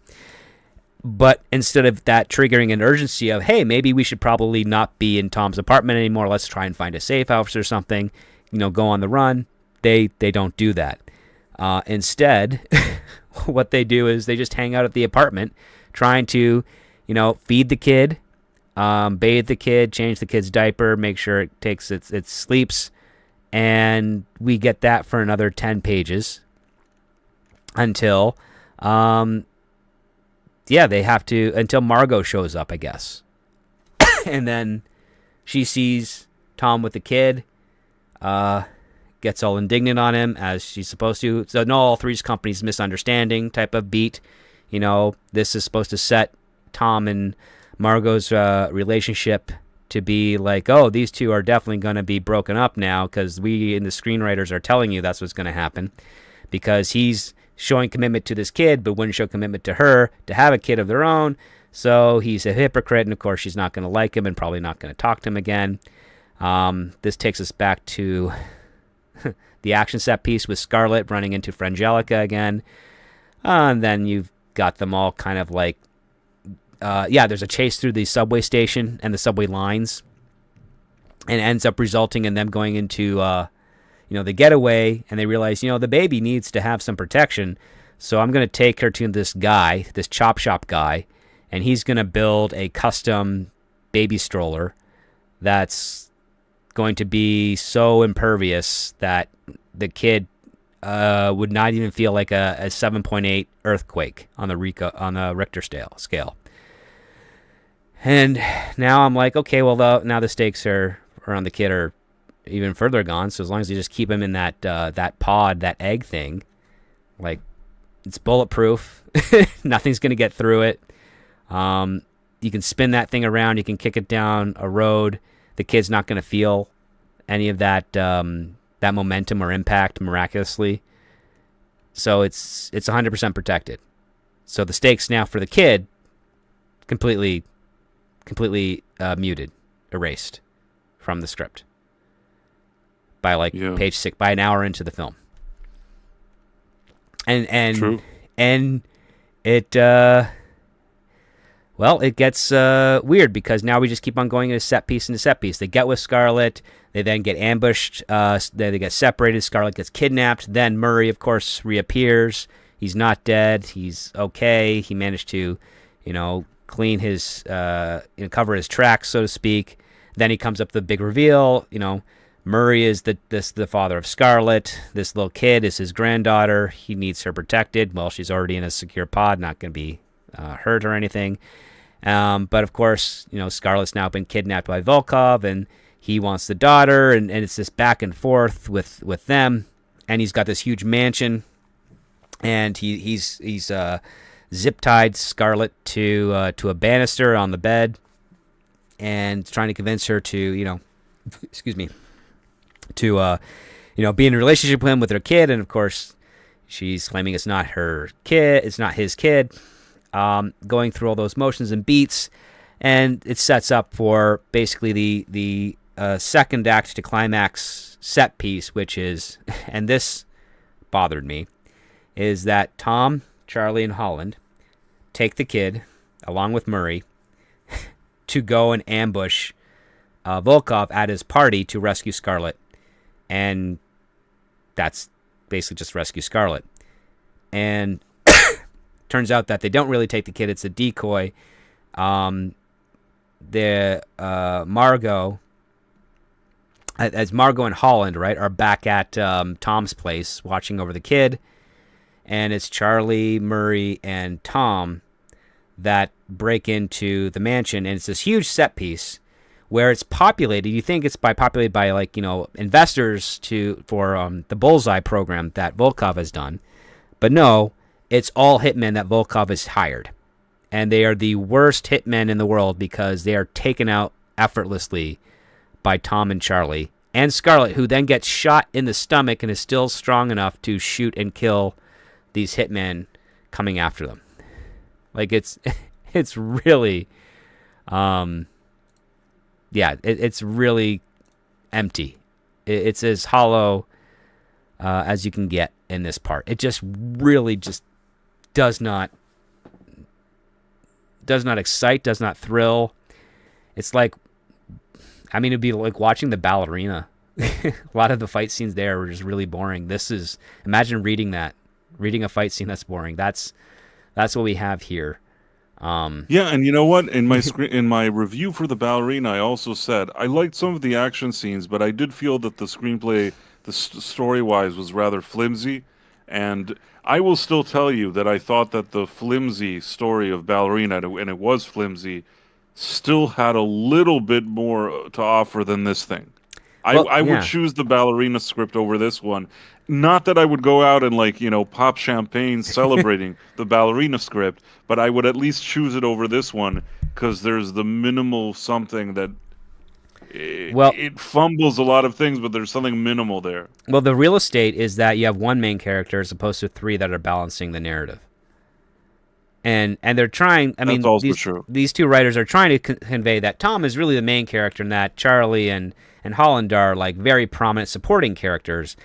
But instead of that triggering an urgency of, hey, maybe we should probably not be in Tom's apartment anymore, let's try and find a safe house or something, go on the run, they don't do that. Instead, what they do is they just hang out at the apartment trying to, feed the kid, bathe the kid, change the kid's diaper, make sure it takes its sleeps. And we get that for another 10 pages until, they have to, until Margot shows up, I guess. And then she sees Tom with the kid, gets all indignant on him as she's supposed to. So no, all Three's Company's misunderstanding type of beat. This is supposed to set Tom and Margot's relationship to be like, oh, these two are definitely going to be broken up now because we and the screenwriters are telling you that's what's going to happen because he's showing commitment to this kid but wouldn't show commitment to her to have a kid of their own. So he's a hypocrite, and of course she's not going to like him and probably not going to talk to him again. This takes us back to the action set piece with Scarlett running into Frangelica again. And then you've got them all kind of like, there's a chase through the subway station and the subway lines. And it ends up resulting in them going into, the getaway. And they realize, the baby needs to have some protection. So I'm going to take her to this guy, this chop shop guy. And he's going to build a custom baby stroller that's going to be so impervious that the kid would not even feel like a 7.8 earthquake on the Richter scale. And now I'm like, okay, well, now the stakes around the kid are even further gone. So as long as you just keep him in that pod, that egg thing, like, it's bulletproof. Nothing's going to get through it. You can spin that thing around. You can kick it down a road. The kid's not going to feel any of that that momentum or impact miraculously. So it's 100% protected. So the stakes now for the kid completely muted, erased from the script by page 6, by an hour into the film. And True. And it it gets weird because now we just keep on going into set piece into set piece. They get with Scarlett. They then get ambushed. They get separated. Scarlett gets kidnapped. Then Murray, of course, reappears. He's not dead. He's okay. He managed to, clean his, cover his tracks, so to speak. Then he comes up to the big reveal. Murray is the father of Scarlett. This little kid is his granddaughter. He needs her protected. Well, she's already in a secure pod, not going to be hurt or anything. But of course, Scarlett's now been kidnapped by Volkov, and he wants the daughter, and it's this back and forth with them. And he's got this huge mansion, and he's zip tied Scarlett to a banister on the bed, and trying to convince her to excuse me, to be in a relationship with him with her kid. And of course, she's claiming it's not her kid, it's not his kid. Going through all those motions and beats, and it sets up for basically the second act to climax set piece, which is, and this bothered me, is that Tom, Charlie, and Holland take the kid along with Murray to go and ambush Volkov at his party to rescue Scarlett, and that's basically just rescue Scarlett. And turns out that they don't really take the kid; it's a decoy. Margot, as Margot and Holland, right, are back at Tom's place watching over the kid, and it's Charlie, Murray, and Tom that break into the mansion, and it's this huge set piece where it's populated. You think it's populated by investors for the Bullseye program that Volkov has done, but no, it's all hitmen that Volkov has hired, and they are the worst hitmen in the world because they are taken out effortlessly by Tom and Charlie and Scarlett, who then gets shot in the stomach and is still strong enough to shoot and kill these hitmen coming after them. It's really, it's really empty. It's as hollow as you can get in this part. It just really just does not excite, does not thrill. It's it'd be like watching The Ballerina. A lot of the fight scenes there were just really boring. Imagine reading a fight scene that's boring. That's what we have here. Yeah, and you know what? In my review for The Ballerina, I also said I liked some of the action scenes, but I did feel that the screenplay, story-wise, was rather flimsy. And I will still tell you that I thought that the flimsy story of Ballerina, and it was flimsy, still had a little bit more to offer than this thing. I would choose the Ballerina script over this one. Not that I would go out and pop champagne celebrating the Ballerina script, but I would at least choose it over this one because there's the minimal something that it fumbles a lot of things, but there's something minimal there. Well, the real estate is that you have one main character as opposed to three that are balancing the narrative. And they're trying. I mean, these two writers are trying to convey that Tom is really the main character, and that Charlie and Holland are very prominent supporting characters.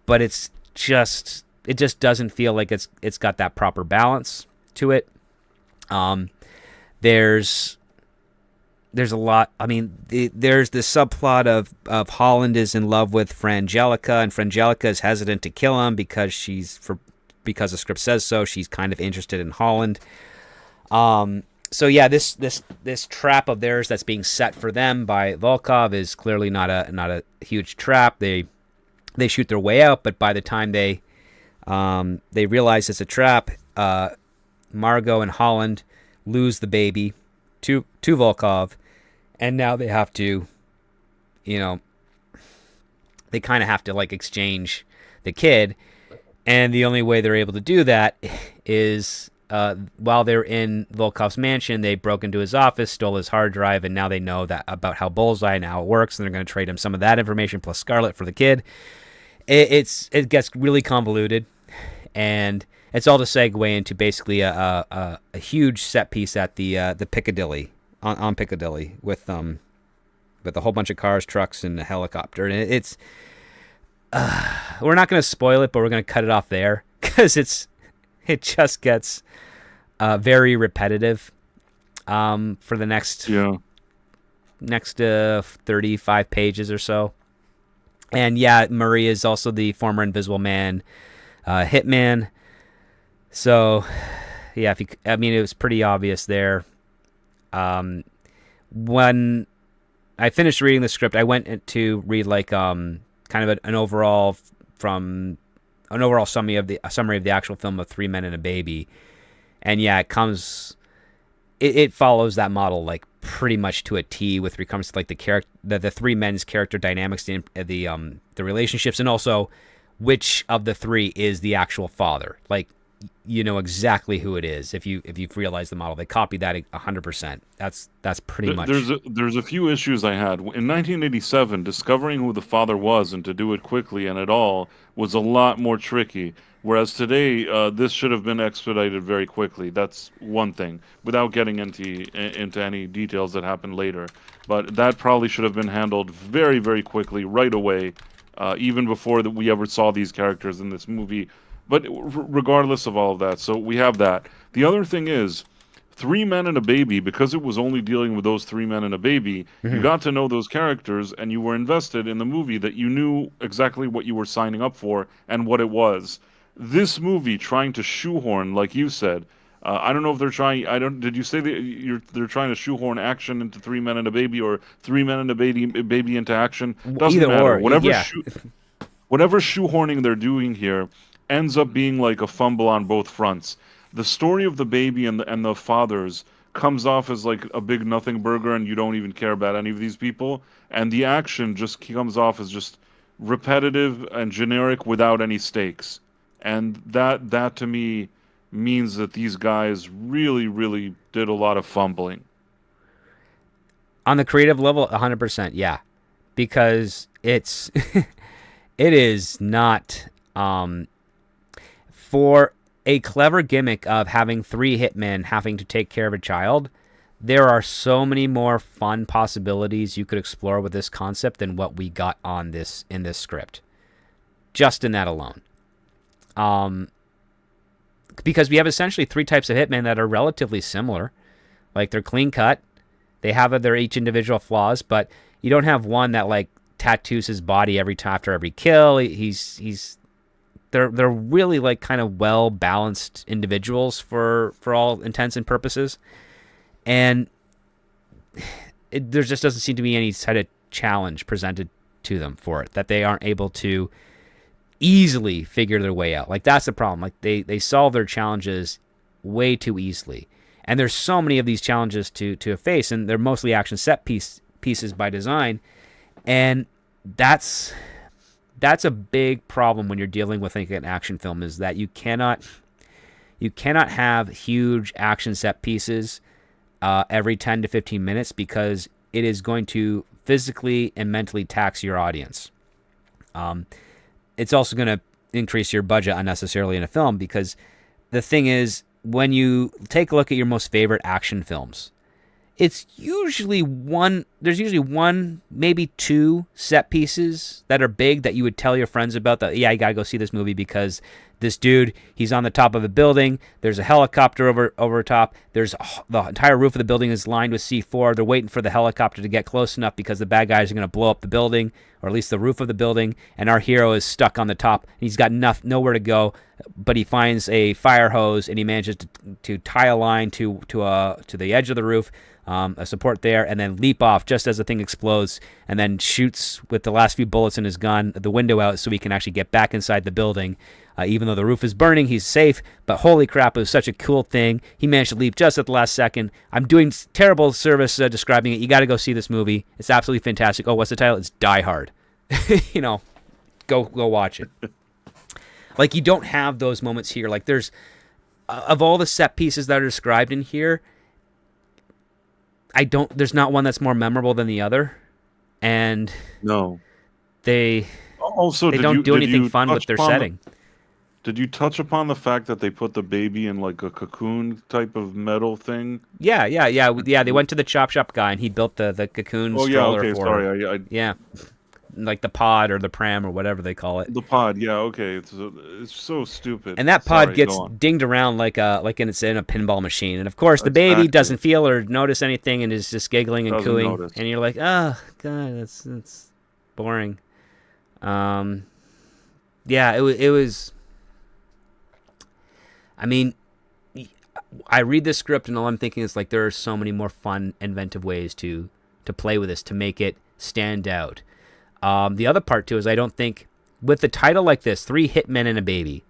But it just doesn't feel like it's got that proper balance to it. There's a lot. I mean, there's this subplot of Holland is in love with Frangelica, and Frangelica is hesitant to kill him because the script says so. She's kind of interested in Holland. So yeah, this trap of theirs that's being set for them by Volkov is clearly not a huge trap. They shoot their way out, but by the time they They realize it's a trap. Margot and Holland lose the baby to Volkov, and now they have to, they kind of have to like exchange the kid, and the only way they're able to do that is while they're in Volkov's mansion, they broke into his office, stole his hard drive, and now they know that about how Bullseye and how it works, and they're going to trade him some of that information plus Scarlet for the kid. It gets really convoluted, and it's all to segue into basically a huge set piece at the Piccadilly on Piccadilly with a whole bunch of cars, trucks, and a helicopter. And it's we're not going to spoil it, but we're going to cut it off there because it just gets very repetitive for the next 35 pages or so. And yeah, Maria is also the former Invisible Man hitman. So yeah, it was pretty obvious there. When I finished reading the script, I went to read like kind of an overall summary of the actual film of Three Men and a Baby. And yeah, it follows that model like pretty much to a T with regards to like the three men's character dynamics, the relationships, and also which of the three is the actual father. Like, you know exactly who it is if you've realized the model. They copied that 100%. That's pretty much. There's a few issues I had in 1987. Discovering who the father was and to do it quickly and at all was a lot more tricky. Whereas today, this should have been expedited very quickly. That's one thing, without getting into any details that happened later. But that probably should have been handled very, very quickly, right away, even before we ever saw these characters in this movie. But regardless of all of that, so we have that. The other thing is, Three Men and a Baby, because it was only dealing with those three men and a baby, you got to know those characters, and you were invested in the movie, that you knew exactly what you were signing up for and what it was. This movie trying to shoehorn, like you said, I don't know if they're trying. Did you say that they're trying to shoehorn action into Three Men and a Baby, or Three Men and a Baby into action? Doesn't Either matter. Or, Whatever shoehorning they're doing here ends up being like a fumble on both fronts. The story of the baby and the fathers comes off as like a big nothing burger, and you don't even care about any of these people. And the action just comes off as just repetitive and generic without any stakes. And that to me means that these guys really, really did a lot of fumbling. On the creative level, 100%, yeah. Because it is not... for a clever gimmick of having three hitmen having to take care of a child, there are so many more fun possibilities you could explore with this concept than what we got in this script. Just in that alone. Because we have essentially three types of hitmen that are relatively similar. Like, they're clean cut. They have their each individual flaws, but you don't have one that like tattoos his body after every kill. They're really like kind of well balanced individuals for all intents and purposes, and there just doesn't seem to be any sort of challenge presented to them for it, that they aren't able to easily figure their way out. Like, that's the problem. Like, they solve their challenges way too easily, and there's so many of these challenges to face, and they're mostly action set pieces by design, and that's a big problem when you're dealing with like an action film, is that you cannot have huge action set pieces every 10 to 15 minutes, because it is going to physically and mentally tax your audience. It's also going to increase your budget unnecessarily in a film, because the thing is, when you take a look at your most favorite action films, there's usually one, maybe two set pieces that are big that you would tell your friends about, that, yeah, you got to go see this movie because this dude, he's on the top of a building, there's a helicopter over top, there's the entire roof of the building is lined with C4, they're waiting for the helicopter to get close enough because the bad guys are going to blow up the building, or at least the roof of the building, and our hero is stuck on the top, and he's got nowhere to go, but he finds a fire hose, and he manages to tie a line to the edge of the roof, a support there, and then leap off just as the thing explodes, and then shoots with the last few bullets in his gun the window out so he can actually get back inside the building. Even though the roof is burning, he's safe. But holy crap, it was such a cool thing. He managed to leap just at the last second. I'm doing terrible service describing it. You got to go see this movie. It's absolutely fantastic. Oh, what's the title? It's Die Hard. Go watch it. Like, you don't have those moments here. Like, there's of all the set pieces that are described in here, there's not one that's more memorable than the other. And no, they also don't do anything fun with their setting. Did you touch upon the fact that they put the baby in like a cocoon type of metal thing? Yeah. They went to the chop shop guy and he built the cocoon stroller for her. Yeah, like the pod or the pram or whatever they call it. The pod, yeah, okay. It's so stupid. And that pod gets dinged around like it's in a pinball machine. And of course, the baby doesn't feel or notice anything and is just giggling and cooing. Notice. And you're like, oh god, that's boring. Yeah, it was. I mean, I read this script and all I'm thinking is like there are so many more fun, inventive ways to play with this to make it stand out. The other part too is I don't think with the title like this, 3 Hitmen and a Baby,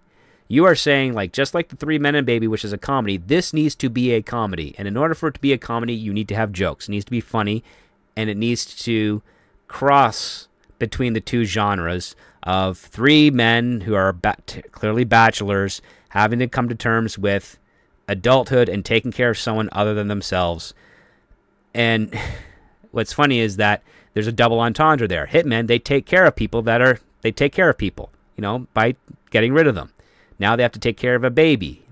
you are saying like just like the 3 Men and a Baby, which is a comedy, this needs to be a comedy. And in order for it to be a comedy, you need to have jokes. It needs to be funny, and it needs to cross between the two genres of 3 men who are clearly bachelors having to come to terms with adulthood and taking care of someone other than themselves. And what's funny is that there's a double entendre there. Hitmen, they take care of people by getting rid of them. Now they have to take care of a baby.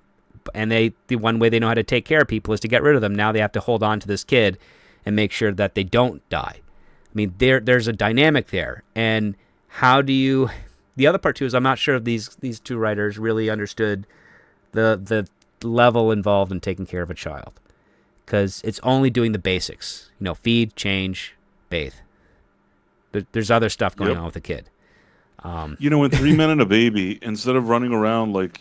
And the one way they know how to take care of people is to get rid of them. Now they have to hold on to this kid and make sure that they don't die. I mean, there's a dynamic there. And how do you... The other part, too, is I'm not sure if these 2 writers really understood the level involved in taking care of a child. Because it's only doing the basics. Feed, change, bathe. There's other stuff going on with the kid. In 3 Men and a Baby, instead of running around like,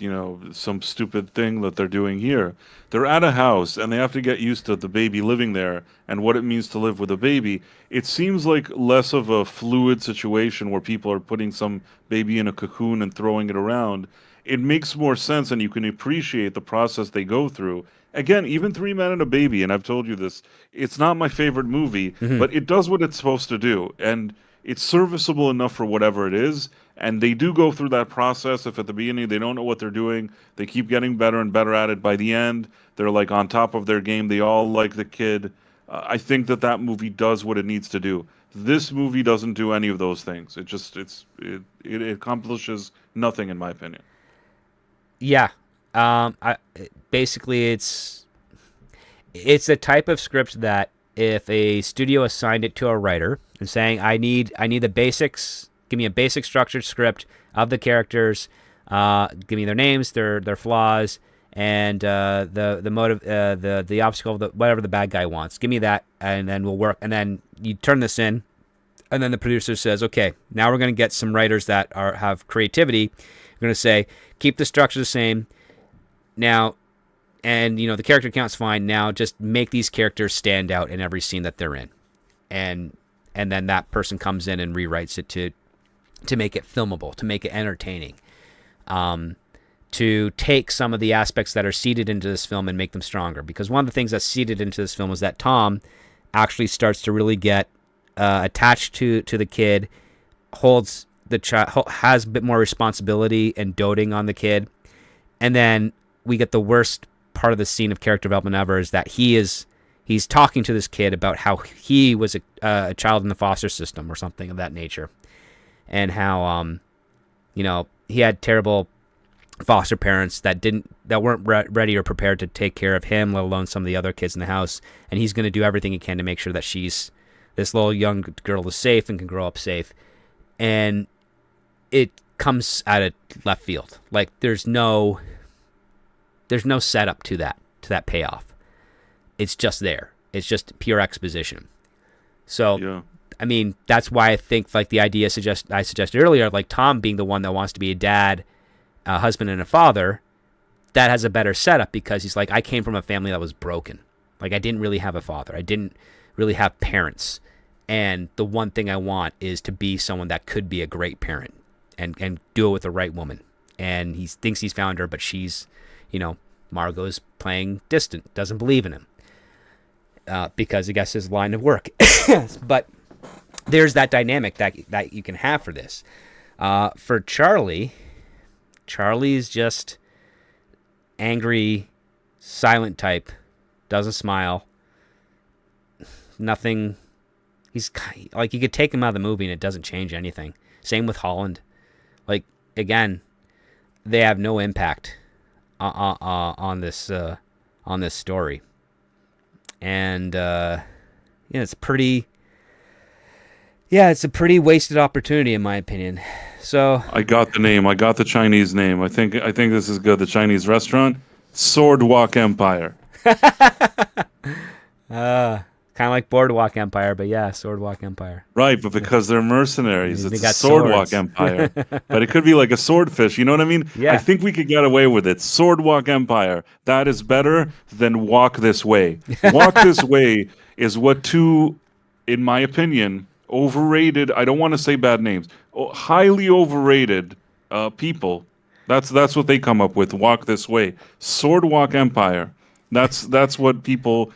some stupid thing that they're doing here, they're at a house and they have to get used to the baby living there and what it means to live with a baby. It seems like less of a fluid situation where people are putting some baby in a cocoon and throwing it around. It makes more sense and you can appreciate the process they go through. Again, even 3 Men and a Baby, and I've told you this, it's not my favorite movie, but it does what it's supposed to do. And it's serviceable enough for whatever it is, and they do go through that process. If at the beginning they don't know what they're doing, they keep getting better and better at it. By the end, they're like on top of their game. They all like the kid. I think that movie does what it needs to do. This movie doesn't do any of those things. It accomplishes nothing, in my opinion. Yeah, basically it's a type of script that if a studio assigned it to a writer and saying, I need the basics, give me a basic structured script of the characters, give me their names, their flaws, and the motive, the obstacle, whatever the bad guy wants. Give me that, and then we'll work. And then you turn this in, and then the producer says, okay, now we're going to get some writers that have creativity. We're going to say, keep the structure the same. Now, and the character count's fine. Now just make these characters stand out in every scene that they're in. And then that person comes in and rewrites it to make it filmable, to make it entertaining. To take some of the aspects that are seeded into this film and make them stronger. Because one of the things that's seeded into this film is that Tom actually starts to really get attached to the kid, holds the child, has a bit more responsibility and doting on the kid. And then we get the worst part of the scene of character development ever is that he's talking to this kid about how he was a child in the foster system or something of that nature. And how, he had terrible foster parents that weren't ready or prepared to take care of him, let alone some of the other kids in the house. And he's going to do everything he can to make sure that this little young girl is safe and can grow up safe. And it comes out of left field. Like there's no setup to that payoff. It's just there. It's just pure exposition. So, yeah. I mean, that's why I think like the idea I suggested earlier, like Tom being the one that wants to be a dad, a husband, and a father, that has a better setup because he's like, I came from a family that was broken. Like, I didn't really have a father. I didn't really have parents. And the one thing I want is to be someone that could be a great parent and do it with the right woman. And he thinks he's found her, but she's, Margot's playing distant, doesn't believe in him because I guess his line of work. But there's that dynamic that you can have for this. For Charlie is just angry, silent type, doesn't smile, nothing. He's like, you could take him out of the movie and it doesn't change anything. Same with Holland. Like, again, they have no impact on this story, and it's pretty. Yeah, it's a pretty wasted opportunity, in my opinion. So I got the name. I got the Chinese name. I think this is good. The Chinese restaurant, Swordwalk Empire. Kind of like Boardwalk Empire, but yeah, Swordwalk Empire. Right, but because they're mercenaries, They it's got a Swordwalk swords. Empire. But it could be like a swordfish. You know what I mean? Yeah. I think we could get away with it. Swordwalk Empire. That is better than Walk This Way. Walk This Way is what two, in my opinion, overrated. I don't want to say bad names. Highly overrated people. That's what they come up with. Walk This Way. Swordwalk Empire. That's what people.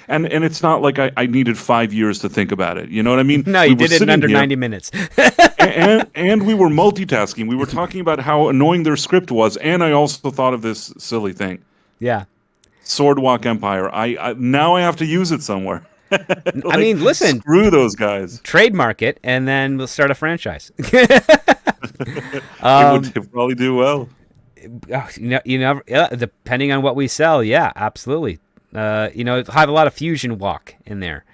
And it's not like I needed 5 years to think about it. You know what I mean? No, you did it in under 90 minutes. and we were multitasking. We were talking about how annoying their script was, and I also thought of this silly thing. Yeah. Swordwalk Empire. I now I have to use it somewhere. I mean, listen. Screw those guys. Trademark it, and then we'll start a franchise. It would probably do well. You never. Yeah, depending on what we sell, yeah, absolutely. Have a lot of fusion walk in there,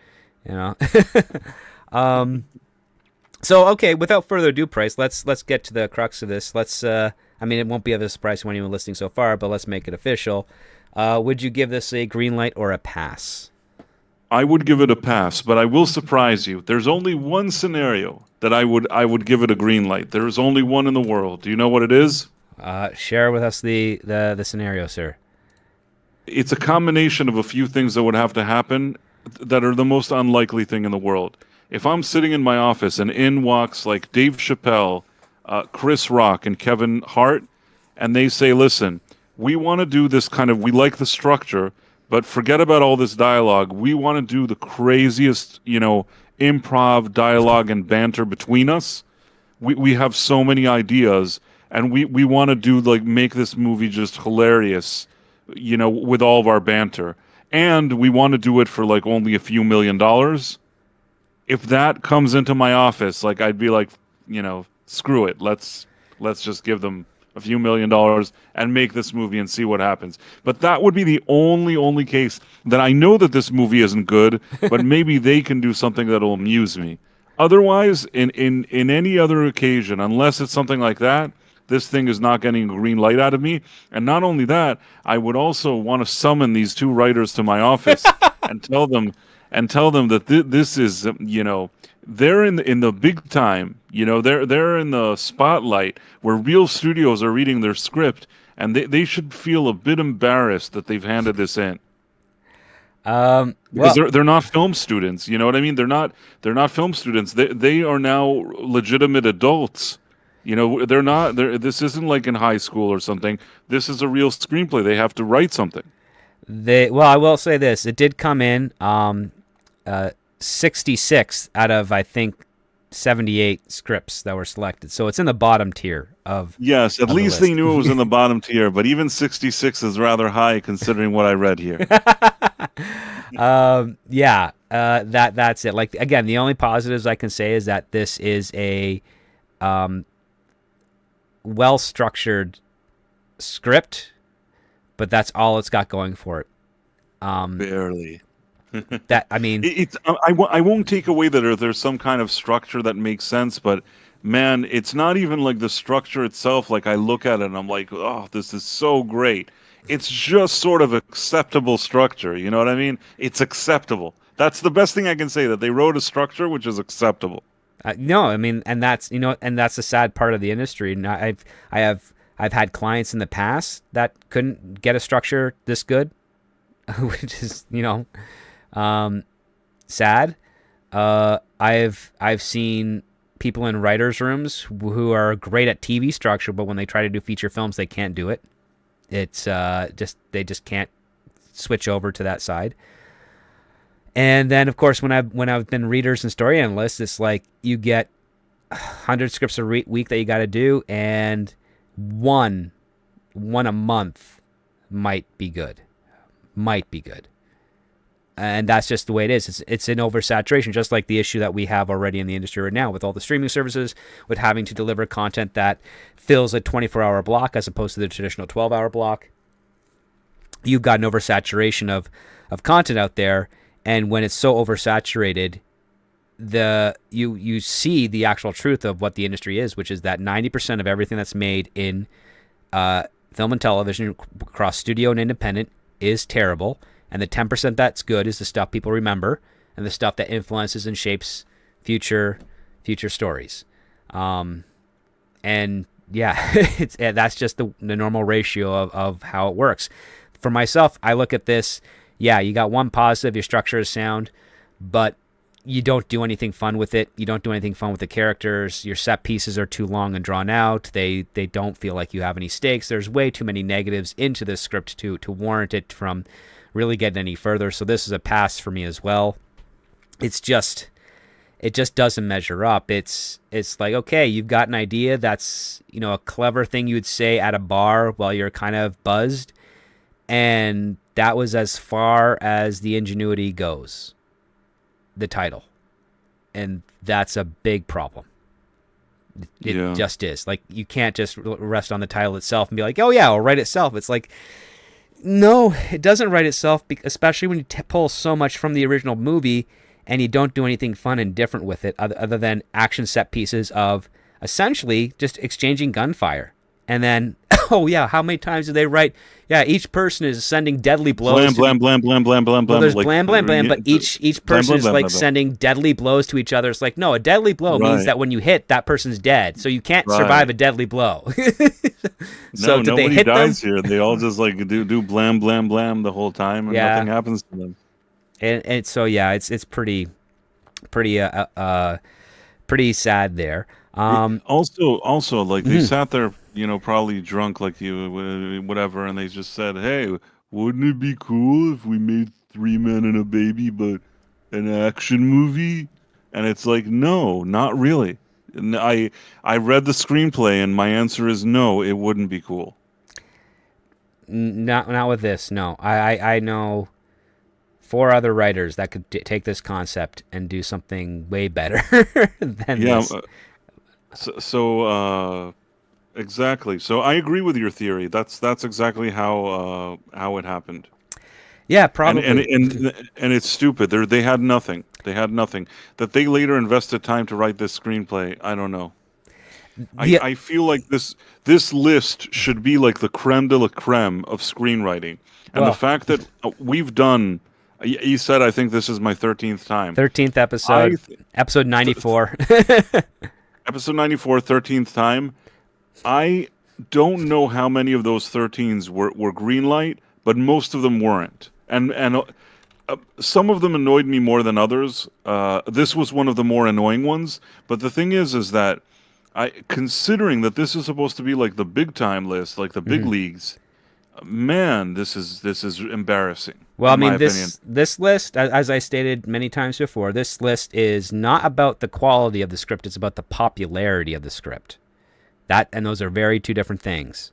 So okay, without further ado, Price, let's get to the crux of this. It won't be of a surprise to anyone listening so far, but let's make it official. Would you give this a green light or a pass? I would give it a pass, but I will surprise you. There's only one scenario that I would give it a green light. There is only one in the world. Do you know what it is? Share with us the scenario, sir. It's a combination of a few things that would have to happen that are the most unlikely thing in the world. If I'm sitting in my office and in walks like Dave Chappelle, Chris Rock, and Kevin Hart, and they say, listen, we want to do this we like the structure, but forget about all this dialogue. We want to do the craziest, improv dialogue and banter between us. We have so many ideas, and we want to do, make this movie just hilarious, with all of our banter. And we want to do it for, only a few $1 million. If that comes into my office, I'd be like, screw it. Let's just give them a few $1 million and make this movie and see what happens. But that would be the only case that I know that this movie isn't good, but maybe they can do something that'll amuse me. Otherwise, in any other occasion, unless it's something like that, this thing is not getting a green light out of me. And not only that, I would also want to summon these two writers to my office and tell them that this is, they're in the big time. They're in the spotlight where real studios are reading their script, and they should feel a bit embarrassed that they've handed this in. Because they're not film students. You know what I mean? They're not film students. They are now legitimate adults. They're not. This isn't like in high school or something. This is a real screenplay. They have to write something. I will say this: it did come in 66 out of, I think, 78 scripts that were selected. So it's in the bottom tier of. Yes, at least they knew it was in the bottom tier. But even 66 is rather high considering what I read here. That's it. Again, the only positives I can say is that this is a well-structured script, but that's all it's got going for it. Barely. I won't take away that there's some kind of structure that makes sense, but man, it's not even like the structure itself. I look at it and I'm like, oh, this is so great. It's just sort of acceptable structure. You know what I mean? It's acceptable. That's the best thing I can say, that they wrote a structure which is acceptable. And that's the sad part of the industry. And I've had clients in the past that couldn't get a structure this good, which is, sad. I've seen people in writers' rooms who are great at TV structure, but when they try to do feature films, they can't do it. It's they just can't switch over to that side. And then, of course, when I've been readers and story analysts, it's like you get 100 scripts a week that you got to do, and one a month might be good. And that's just the way it is. It's an oversaturation, just like the issue that we have already in the industry right now with all the streaming services, with having to deliver content that fills a 24-hour block as opposed to the traditional 12-hour block. You've got an oversaturation of content out there, and when it's so oversaturated, you see the actual truth of what the industry is, which is that 90% of everything that's made in film and television across studio and independent is terrible. And the 10% that's good is the stuff people remember, and the stuff that influences and shapes future stories. And yeah, that's just the normal ratio of how it works. For myself, I look at this. Yeah, you got one positive. Your structure is sound, but you don't do anything fun with it. You don't do anything fun with the characters. Your set pieces are too long and drawn out. They don't feel like you have any stakes. There's way too many negatives into the script to warrant it from really getting any further. So this is a pass for me as well. It just doesn't measure up. It's like, okay, you've got an idea that's, a clever thing you would say at a bar while you're kind of buzzed, and that was as far as the ingenuity goes. The title. And that's a big problem. It just is. Like, you can't just rest on the title itself and be like, oh yeah, it'll write itself. It's like, no, it doesn't write itself, especially when you pull so much from the original movie and you don't do anything fun and different with it other than action set pieces of essentially just exchanging gunfire. And then, oh yeah, how many times do they write, yeah, each person is sending deadly blows. Blam, blam, blam, blam, blam, blam. Well, there's like, blam, but each person is like sending deadly blows to each other. It's like, no, a deadly blow means that when you hit, that person's dead. So you can't survive a deadly blow. So no, nobody they hit dies them? here. They all just like do blam, blam, blam the whole time, and nothing happens to them. And so, yeah, it's pretty sad there. Also, like they sat there, probably drunk, like you, whatever, and they just said, "Hey, wouldn't it be cool if we made 3 Men and a Baby, but an action movie?" And it's like, no, not really. And I read the screenplay, and my answer is no. It wouldn't be cool. Not with this. No, I know 4 other writers that could take this concept and do something way better than this. Exactly. So I agree with your theory. That's exactly how it happened. Yeah, probably. And it's stupid. They had nothing. That they later invested time to write this screenplay, I don't know. I feel like this list should be like the creme de la creme of screenwriting. And the fact that we've done, you said, I think this is my 13th time. 13th episode. Episode 94. Episode 94, 13th time. I don't know how many of those 13s were green light, but most of them weren't. And some of them annoyed me more than others. This was one of the more annoying ones. But the thing is that considering that this is supposed to be like the big time list, like the big leagues, man, this is embarrassing. Well, I mean, this list, as I stated many times before, this list is not about the quality of the script; it's about the popularity of the script. And those are very two different things.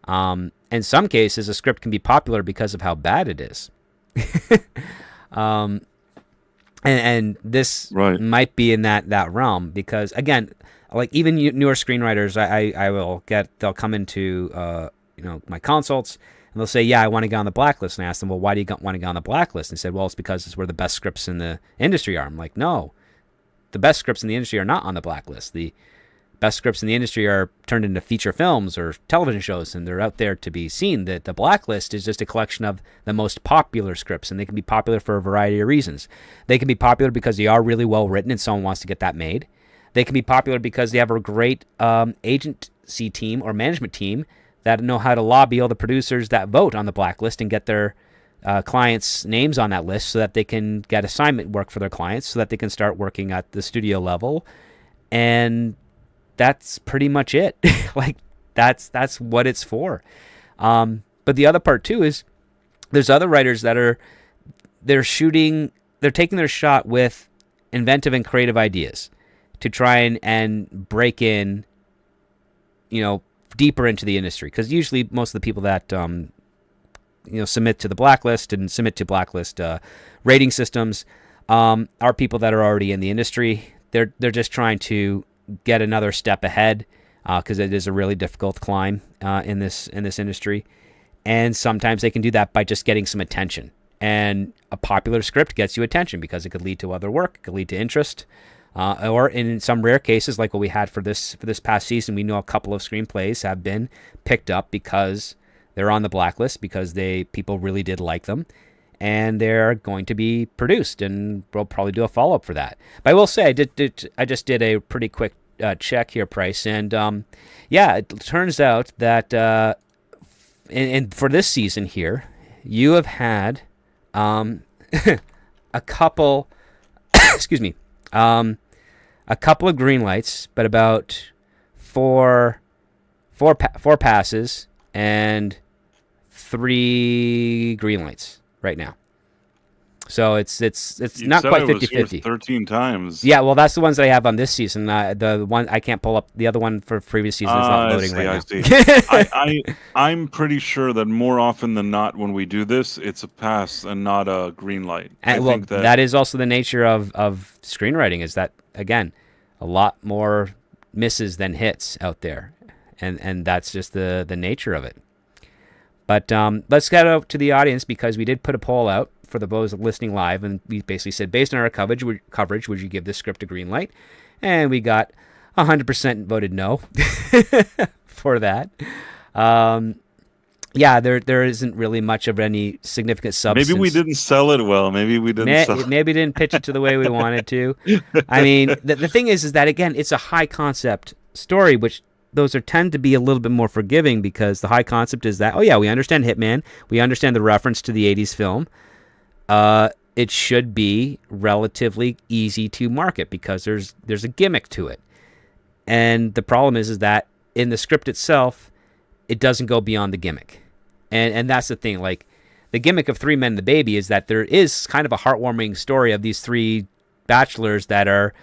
In some cases, a script can be popular because of how bad it is. And this might be in that realm because, again, like even newer screenwriters, they'll come into my consults and they'll say, yeah, I want to get on the blacklist. And I ask them, well, why do you want to get on the blacklist? And they said, well, it's because it's where the best scripts in the industry are. I'm like, no, the best scripts in the industry are not on the blacklist. The best scripts in the industry are turned into feature films or television shows, and they're out there to be seen. The blacklist is just a collection of the most popular scripts, and they can be popular for a variety of reasons. They can be popular because they are really well written and someone wants to get that made. They can be popular because they have a great agency team or management team that know how to lobby all the producers that vote on the blacklist and get their clients' names on that list so that they can get assignment work for their clients, so that they can start working at the studio level. And that's pretty much it. Like that's what it's for. But the other part too is there's other writers that they're taking their shot with inventive and creative ideas to try and break in, deeper into the industry. Because usually most of the people that submit to the blacklist and submit to blacklist rating systems are people that are already in the industry. They're just trying to get another step ahead because it is a really difficult climb in this industry. And sometimes they can do that by just getting some attention. And a popular script gets you attention because it could lead to other work, it could lead to interest. Or in some rare cases, like what we had for this past season, we know a couple of screenplays have been picked up because they're on the blacklist, because people really did like them, and they're going to be produced, and we'll probably do a follow-up for that. But I will say, I just did a pretty quick check here, Price, and it turns out that and for this season here, you have had a couple, excuse me, a couple of green lights, but about four passes and 3 green lights right now. So it's not quite 50-50. 13 times. Yeah, well, that's the ones that I have on this season. The one I can't pull up, the other one for previous season is not loading right now. I see. I'm pretty sure that more often than not, when we do this, it's a pass and not a green light. And, well, that is also the nature of screenwriting. Is that, again, a lot more misses than hits out there, and that's just the nature of it. But let's get out to the audience, because we did put a poll out for those listening live, and we basically said, based on our coverage, would you give this script a green light? And we got 100% voted no for that. There isn't really much of any significant substance. Maybe we didn't sell it well. Maybe we didn't. Maybe didn't pitch it to the way we wanted to. I mean, the thing is that, again, it's a high concept story, which those tend to be a little bit more forgiving, because the high concept is that, we understand Hitman, we understand the reference to the 80s film. It should be relatively easy to market because there's a gimmick to it. And the problem is that in the script itself, it doesn't go beyond the gimmick. And that's the thing. Like, the gimmick of 3 Men and the Baby is that there is kind of a heartwarming story of these 3 bachelors that are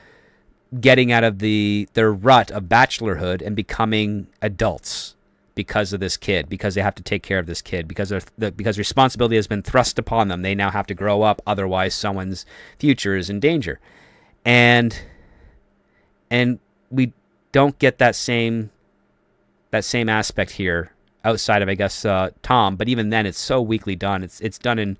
getting out of their rut of bachelorhood and becoming adults because of this kid, because they have to take care of this kid, because responsibility has been thrust upon them. They now have to grow up, otherwise someone's future is in danger. And we don't get that same aspect here outside of, I guess, Tom. But even then, it's so weakly done. It's done in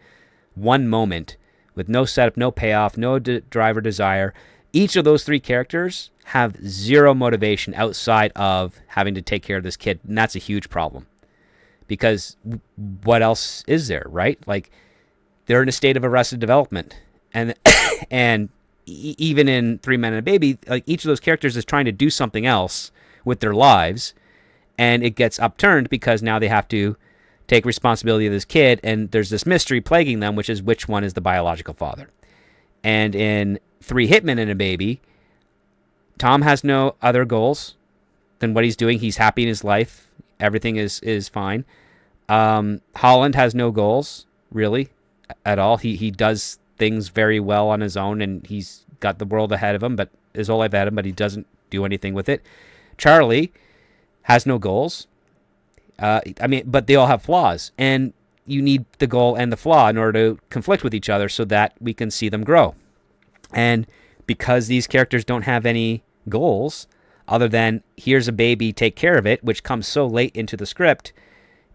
one moment with no setup, no payoff, no drive or desire. Each of those 3 characters have zero motivation outside of having to take care of this kid, and that's a huge problem. Because what else is there, right? Like, they're in a state of arrested development, and even in 3 Men and a Baby, like, each of those characters is trying to do something else with their lives, and it gets upturned because now they have to take responsibility of this kid, and there's this mystery plaguing them, which is which one is the biological father. And in 3 Hitmen and a Baby, Tom has no other goals than what he's doing. He's happy in his life. Everything is fine. Holland has no goals, really, at all. He does things very well on his own, and he's got the world ahead of him, but his whole life ahead of him, but he doesn't do anything with it. Charlie has no goals. But they all have flaws, and you need the goal and the flaw in order to conflict with each other so that we can see them grow. And because these characters don't have any goals other than here's a baby, take care of it, which comes so late into the script,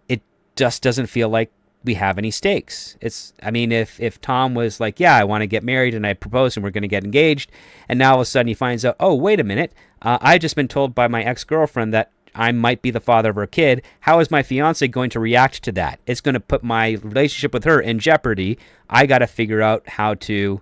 it just doesn't feel like we have any stakes. If Tom was like, I want to get married and I propose and we're going to get engaged, and now all of a sudden he finds out, oh, wait a minute, I just been told by my ex-girlfriend that I might be the father of her kid. How is my fiance going to react to that? It's going to put my relationship with her in jeopardy. I got to figure out how to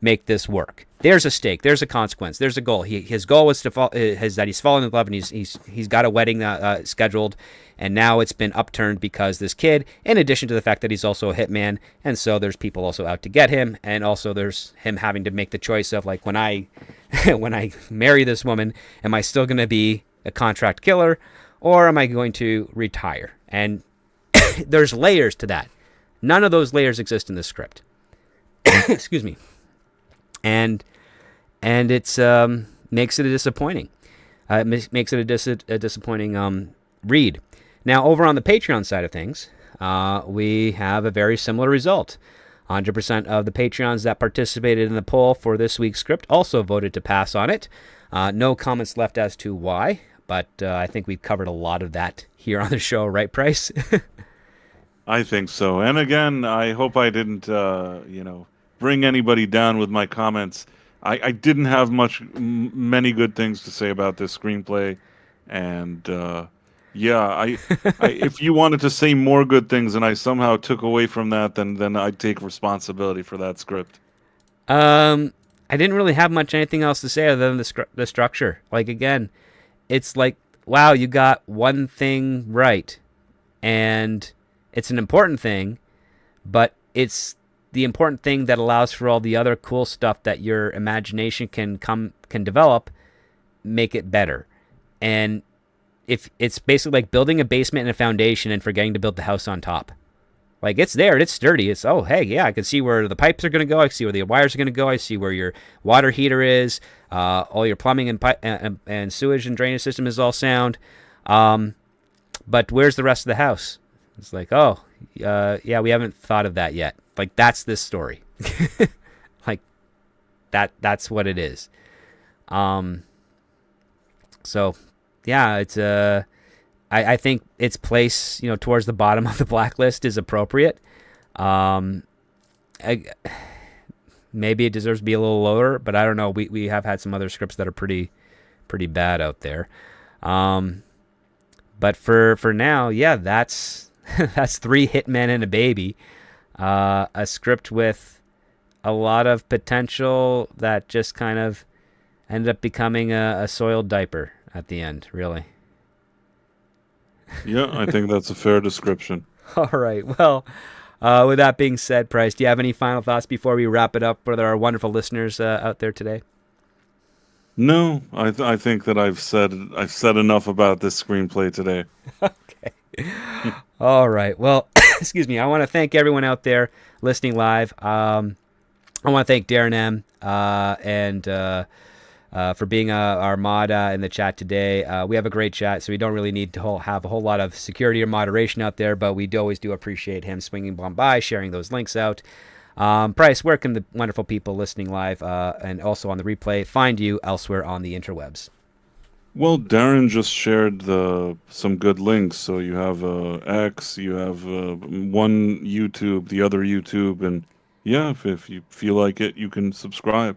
make this work. There's a stake. There's a consequence. There's a goal. His goal was to that he's fallen in love, and he's got a wedding scheduled, and now it's been upturned because this kid, in addition to the fact that he's also a hitman, and so there's people also out to get him, and also there's him having to make the choice of like, when I when I marry this woman, am I still going to be a contract killer, or am I going to retire? And there's layers to that. None of those layers exist in this script. Excuse me. And it's makes it a disappointing. Makes it a disappointing read. Now, over on the Patreon side of things, we have a very similar result. 100% of the Patreons that participated in the poll for this week's script also voted to pass on it. No comments left as to why, but I think we've covered a lot of that here on the show, right, Price? I think so. And again, I hope I didn't, bring anybody down with my comments. I didn't have many good things to say about this screenplay, and if you wanted to say more good things and I somehow took away from that, then I'd take responsibility for that script. I didn't really have anything else to say other than the structure. Like, again, it's like, wow, you got one thing right, and it's an important thing, but it's the important thing that allows for all the other cool stuff that your imagination can develop, make it better. And if it's basically like building a basement and a foundation and forgetting to build the house on top. Like, it's there, it's sturdy. It's, oh, hey, yeah, I can see where the pipes are going to go. I can see where the wires are going to go. I see where your water heater is. All your plumbing and sewage and drainage system is all sound. But where's the rest of the house? It's like, oh, yeah, we haven't thought of that yet. Like, that's this story. Like, that's what it is. So, yeah, it's I think its place, towards the bottom of the blacklist is appropriate. Maybe it deserves to be a little lower, but I don't know. We have had some other scripts that are pretty bad out there. But for now, yeah, that's 3 hitmen and a baby. A script with a lot of potential that just kind of ended up becoming a soiled diaper at the end, really. Yeah, I think that's a fair description. All right. Well, with that being said, Price, do you have any final thoughts before we wrap it up for our wonderful listeners out there today? No, I think that I've said enough about this screenplay today. Okay. All right. Well, excuse me. I want to thank everyone out there listening live. I want to thank Darren M. And for being our mod in the chat today. We have a great chat, so we don't really need to have a whole lot of security or moderation out there, but we always do appreciate him swinging by, sharing those links out. Bryce, where can the wonderful people listening live and also on the replay find you elsewhere on the interwebs? Well, Darren just shared some good links. So you have X, you have one YouTube, the other YouTube, and yeah, if you feel like it, you can subscribe.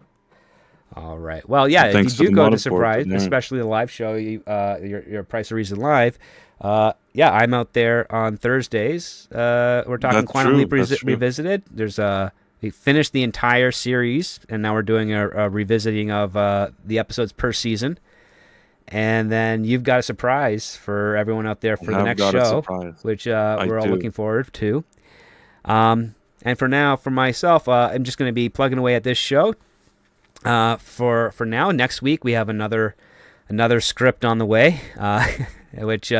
All right. Well, yeah, if Thanks you do go to Motorsport, Surprise, Darren. especially the live show, your Price of Reason live, yeah, I'm out there on Thursdays. We're talking That's Quantum true, Leap that's true. Revisited. There's we finished the entire series, and now we're doing a revisiting of the episodes per season. And then you've got a surprise for everyone out there for the next show, which we're all looking forward to. And for now, for myself, I'm just going to be plugging away at this show. For now, next week we have another script on the way, which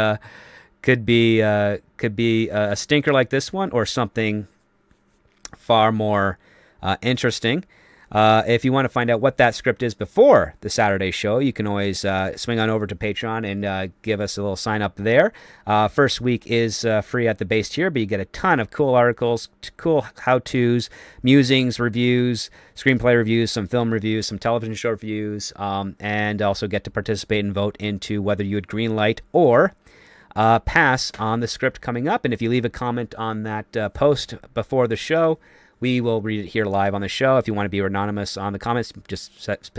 could be a stinker like this one, or something far more interesting. If you want to find out what that script is before the Saturday show, you can always swing on over to Patreon and give us a little sign up there. First week is free at the base tier, but you get a ton of cool articles, cool how-tos, musings, reviews, screenplay reviews, some film reviews, some television show reviews, and also get to participate and vote into whether you would greenlight or pass on the script coming up. And if you leave a comment on that post before the show, we will read it here live on the show. If you want to be anonymous on the comments, just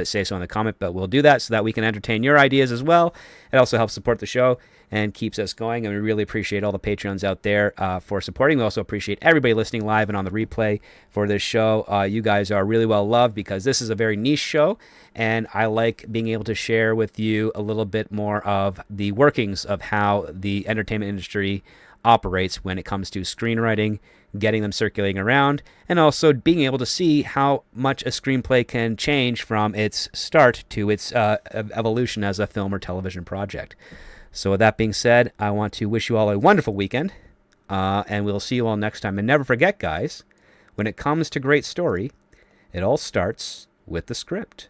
say so in the comment, but we'll do that so that we can entertain your ideas as well. It also helps support the show and keeps us going, and we really appreciate all the Patreons out there for supporting. We also appreciate everybody listening live and on the replay for this show. You guys are really well loved because this is a very niche show, and I like being able to share with you a little bit more of the workings of how the entertainment industry operates when it comes to screenwriting, getting them circulating around, and also being able to see how much a screenplay can change from its start to its evolution as a film or television project. So with that being said, I want to wish you all a wonderful weekend, and we'll see you all next time. And never forget, guys, when it comes to great story, it all starts with the script.